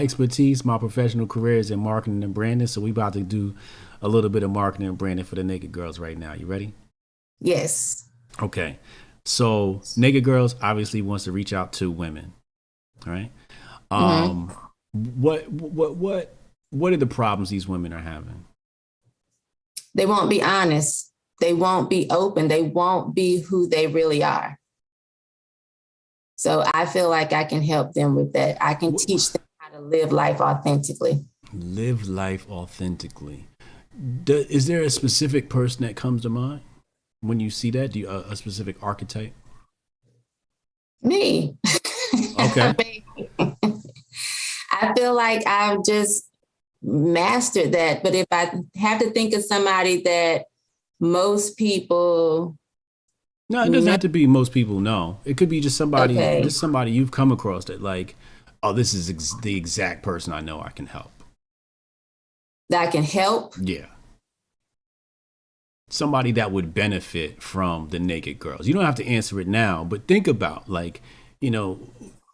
expertise, my professional career is in marketing and branding. So we about to do a little bit of marketing and branding for the Naked Girlz right now. You ready? Yes. Okay. So Naked Girlz obviously wants to reach out to women. All right. What are the problems these women are having? They won't be honest. they won't be open. They won't be who they really are. So I feel like I can help them with that. I can teach them how to live life authentically. Live life authentically. Is there a specific person that comes to mind when you see that? Do you a specific archetype? Me. Okay. I feel like I've just mastered that. But if I have to think of somebody that most people, No, it doesn't have to be most people know. It could be just somebody, okay, just somebody you've come across that like, oh, this is the exact person I know I can help. that I can help. Yeah. Somebody that would benefit from the Naked Girlz. You don't have to answer it now, but think about like, you know,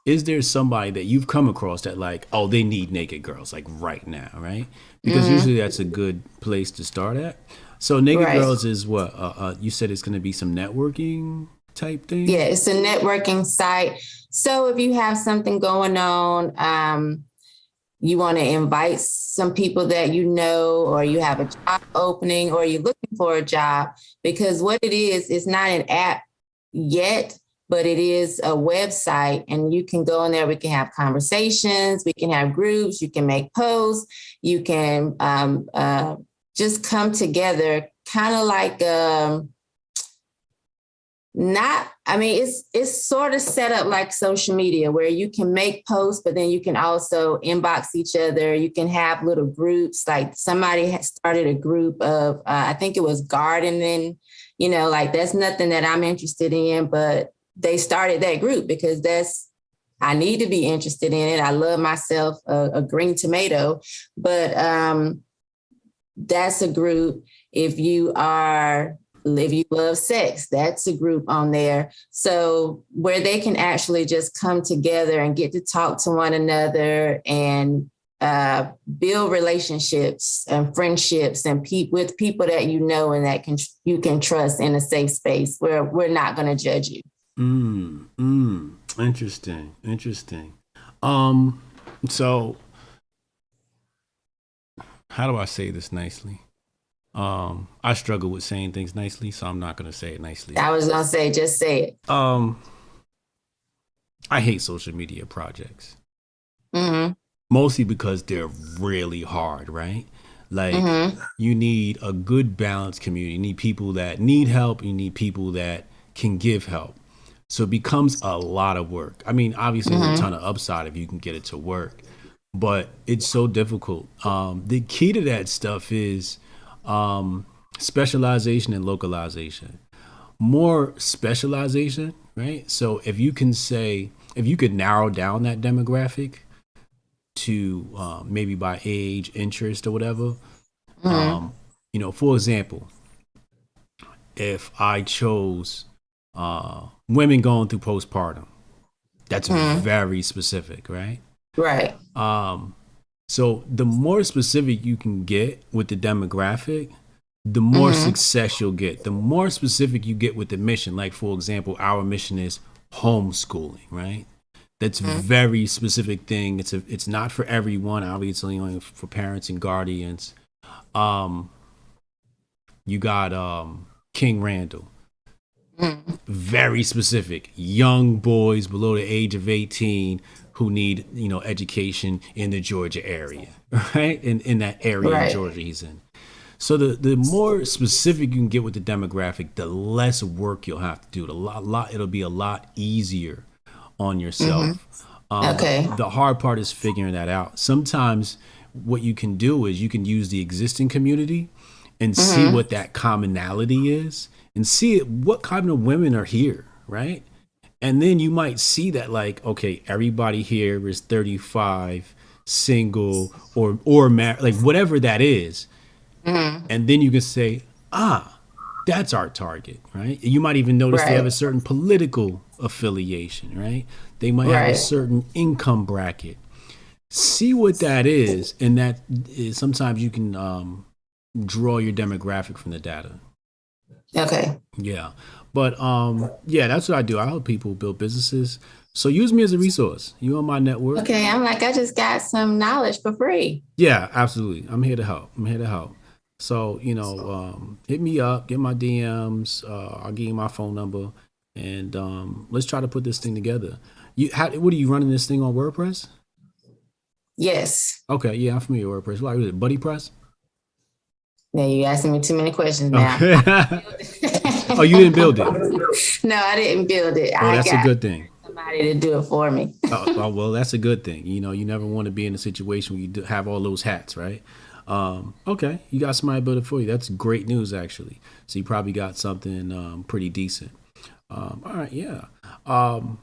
is there somebody that you've come across that like, oh, they need Naked Girlz like right now, right? Because usually that's a good place to start at. So Naked Girlz is what? You said it's going to be some networking type thing? Yeah, it's a networking site. So if you have something going on, you want to invite some people that you know, or you have a job opening, or you're looking for a job, because what it is, it's not an app yet, but it is a website, and you can go in there. We can have conversations, we can have groups, you can make posts, you can just come together, kind of like it's sort of set up like social media where you can make posts, but then you can also inbox each other. You can have little groups. Like somebody has started a group of, I think it was gardening, like that's nothing that I'm interested in, but they started that group because I need to be interested in it. I love myself a green tomato, but that's a group. If you love sex, that's a group on there. So where they can actually just come together and get to talk to one another and build relationships and friendships and with people that you know and that you can trust in a safe space where we're not going to judge you. Interesting. So how do I say this nicely? I struggle with saying things nicely, so I'm not going to say it nicely. I was going to say, just say it. I hate social media projects. Mostly because they're really hard, right? Like you need a good balanced community. You need people that need help. You need people that can give help. So it becomes a lot of work. I mean, obviously there's a ton of upside if you can get it to work, but it's so difficult. The key to that stuff is specialization and localization. More specialization, right? So if you could narrow down that demographic to maybe by age, interest, or whatever. For example, if I chose women going through postpartum, that's very specific, right? Right. So the more specific you can get with the demographic, the more success you'll get. The more specific you get with the mission, like for example, our mission is homeschooling, right? That's a very specific thing. It's not for everyone, obviously only for parents and guardians. You got King Randall. Very specific. Young boys below the age of 18 who need, education in the Georgia area, right? In that area in Georgia he's in. So the more specific you can get with the demographic, the less work you'll have to do. It'll be a lot easier on yourself. The hard part is figuring that out. Sometimes what you can do is you can use the existing community and see what that commonality is and see what kind of women are here, right? And then you might see that like, okay, everybody here is 35, single or married, like whatever that is. And then you can say, that's our target, right? You might even notice they have a certain political affiliation, right? They might have a certain income bracket. See what that is, and that is, sometimes you can draw your demographic from the data. Okay. Yeah. But that's what I do. I help people build businesses. So use me as a resource. You on my network. Okay. I'm like, I just got some knowledge for free. Yeah, absolutely. I'm here to help. So, hit me up, get my DMs. I'll give you my phone number, and let's try to put this thing together. What are you running this thing on WordPress? Yes. Okay, yeah, I'm familiar with WordPress. Like, is it Buddy Press? Now you asking me too many questions now. Okay. Oh, you didn't build it? No, I didn't build it. Oh, that's a good thing. Somebody to do it for me. Well, that's a good thing. You never want to be in a situation where you have all those hats, right? Okay, you got somebody build it for you. That's great news, actually. So you probably got something pretty decent. All right, yeah. We're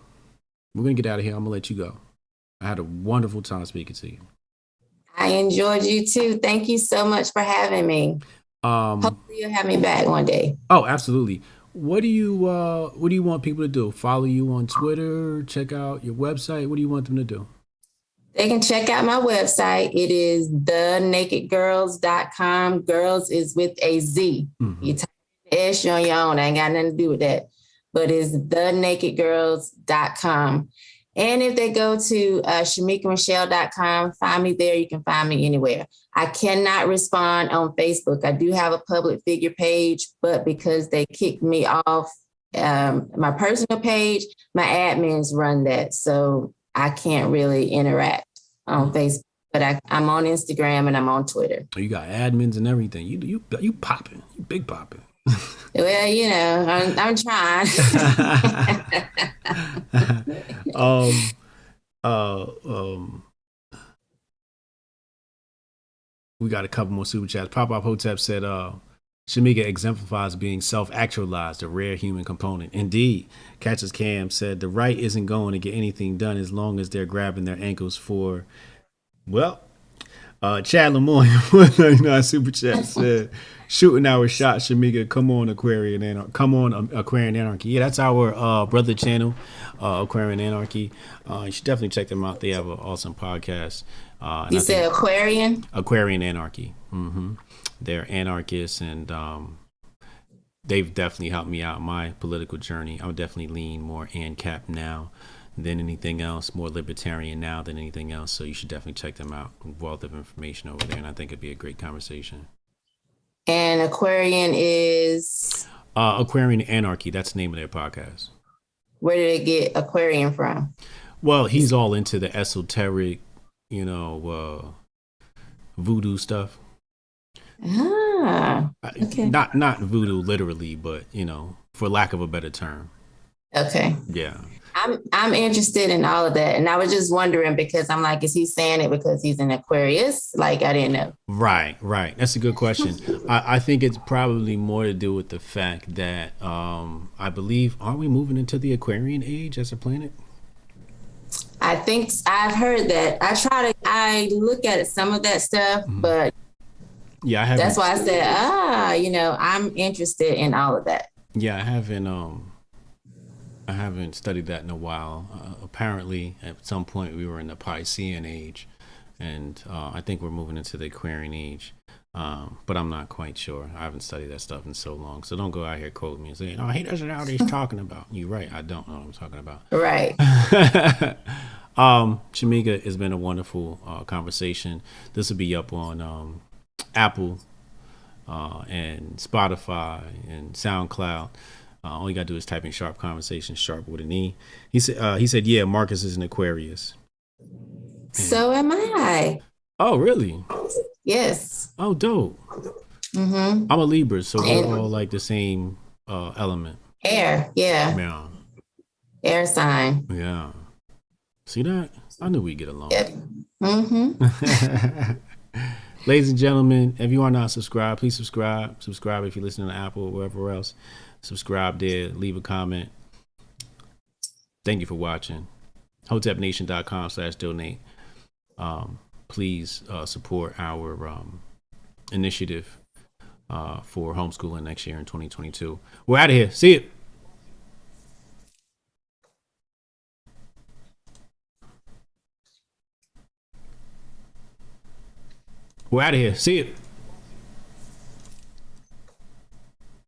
gonna get out of here. I'm gonna let you go. I had a wonderful time speaking to you. I enjoyed you too. Thank you so much for having me. Hopefully you'll have me back one day. Oh, absolutely. What do you want people to do? Follow you on Twitter, check out your website. What do you want them to do? They can check out my website. It is thenakedgirlz.com. Girls is with a Z. Mm-hmm. You type the S on your own. I ain't got nothing to do with that. But it's thenakedgirlz.com. And if they go to ShemekaMichelle.com, find me there. You can find me anywhere. I cannot respond on Facebook. I do have a public figure page, but because they kicked me off my personal page, my admins run that. So I can't really interact on Facebook. But I'm on Instagram and I'm on Twitter. You got admins and everything. You popping. You big popping. Well, I'm trying. We got a couple more super chats. Pop-Up Hotep said, Shamika exemplifies being self-actualized, a rare human component. Indeed. Catches Cam said, the right isn't going to get anything done as long as they're grabbing their ankles for, well, Chad Lemoyne, super chat said, shooting our shot, Shamika. Come on, Aquarian Anarchy. Yeah, that's our brother channel, Aquarian Anarchy. You should definitely check them out. They have an awesome podcast. You said Aquarian? Aquarian Anarchy. Mm-hmm. They're anarchists, and they've definitely helped me out in my political journey. I would definitely lean more ANCAP now than anything else, more libertarian now than anything else. So you should definitely check them out. Wealth of information over there, and I think it'd be a great conversation. And Aquarian is? Aquarian Anarchy. That's the name of their podcast. Where did they get Aquarian from? Well, he's all into the esoteric, voodoo stuff. Okay. Not voodoo literally, but for lack of a better term. Okay. Yeah. I'm interested in all of that, and I was just wondering because I'm like, is he saying it because he's an Aquarius? Like, I didn't know. Right. That's a good question. I think it's probably more to do with the fact that I believe, aren't we moving into the Aquarian age as a planet? I think I've heard that. I look at some of that stuff, but yeah, I haven't. That's why I said, I'm interested in all of that. Yeah, I haven't studied that in a while. Apparently, at some point, we were in the Piscean age, and I think we're moving into the Aquarian age. But I'm not quite sure. I haven't studied that stuff in so long. So don't go out here quoting me and saying, he doesn't know what he's talking about. You're right. I don't know what I'm talking about. Right. Shamika, it's been a wonderful conversation. This will be up on Apple and Spotify and SoundCloud. All you got to do is type in Sharpe Conversation, Sharpe with an E. He said, yeah, Marcus is an Aquarius. So am I. Oh, really? Yes. Oh, dope. Mm-hmm. I'm a Libra, so we're all like the same element. Air, yeah. Air sign. Yeah. See that? I knew we'd get along. Yep. Mm-hmm. Ladies and gentlemen, if you are not subscribed, please subscribe. Subscribe if you're listening to Apple or wherever else. Subscribe there. Leave a comment. Thank you for watching. HotepNation.com/donate. Please support our initiative for homeschooling next year in 2022. We're out of here. See you. We're out of here. See you.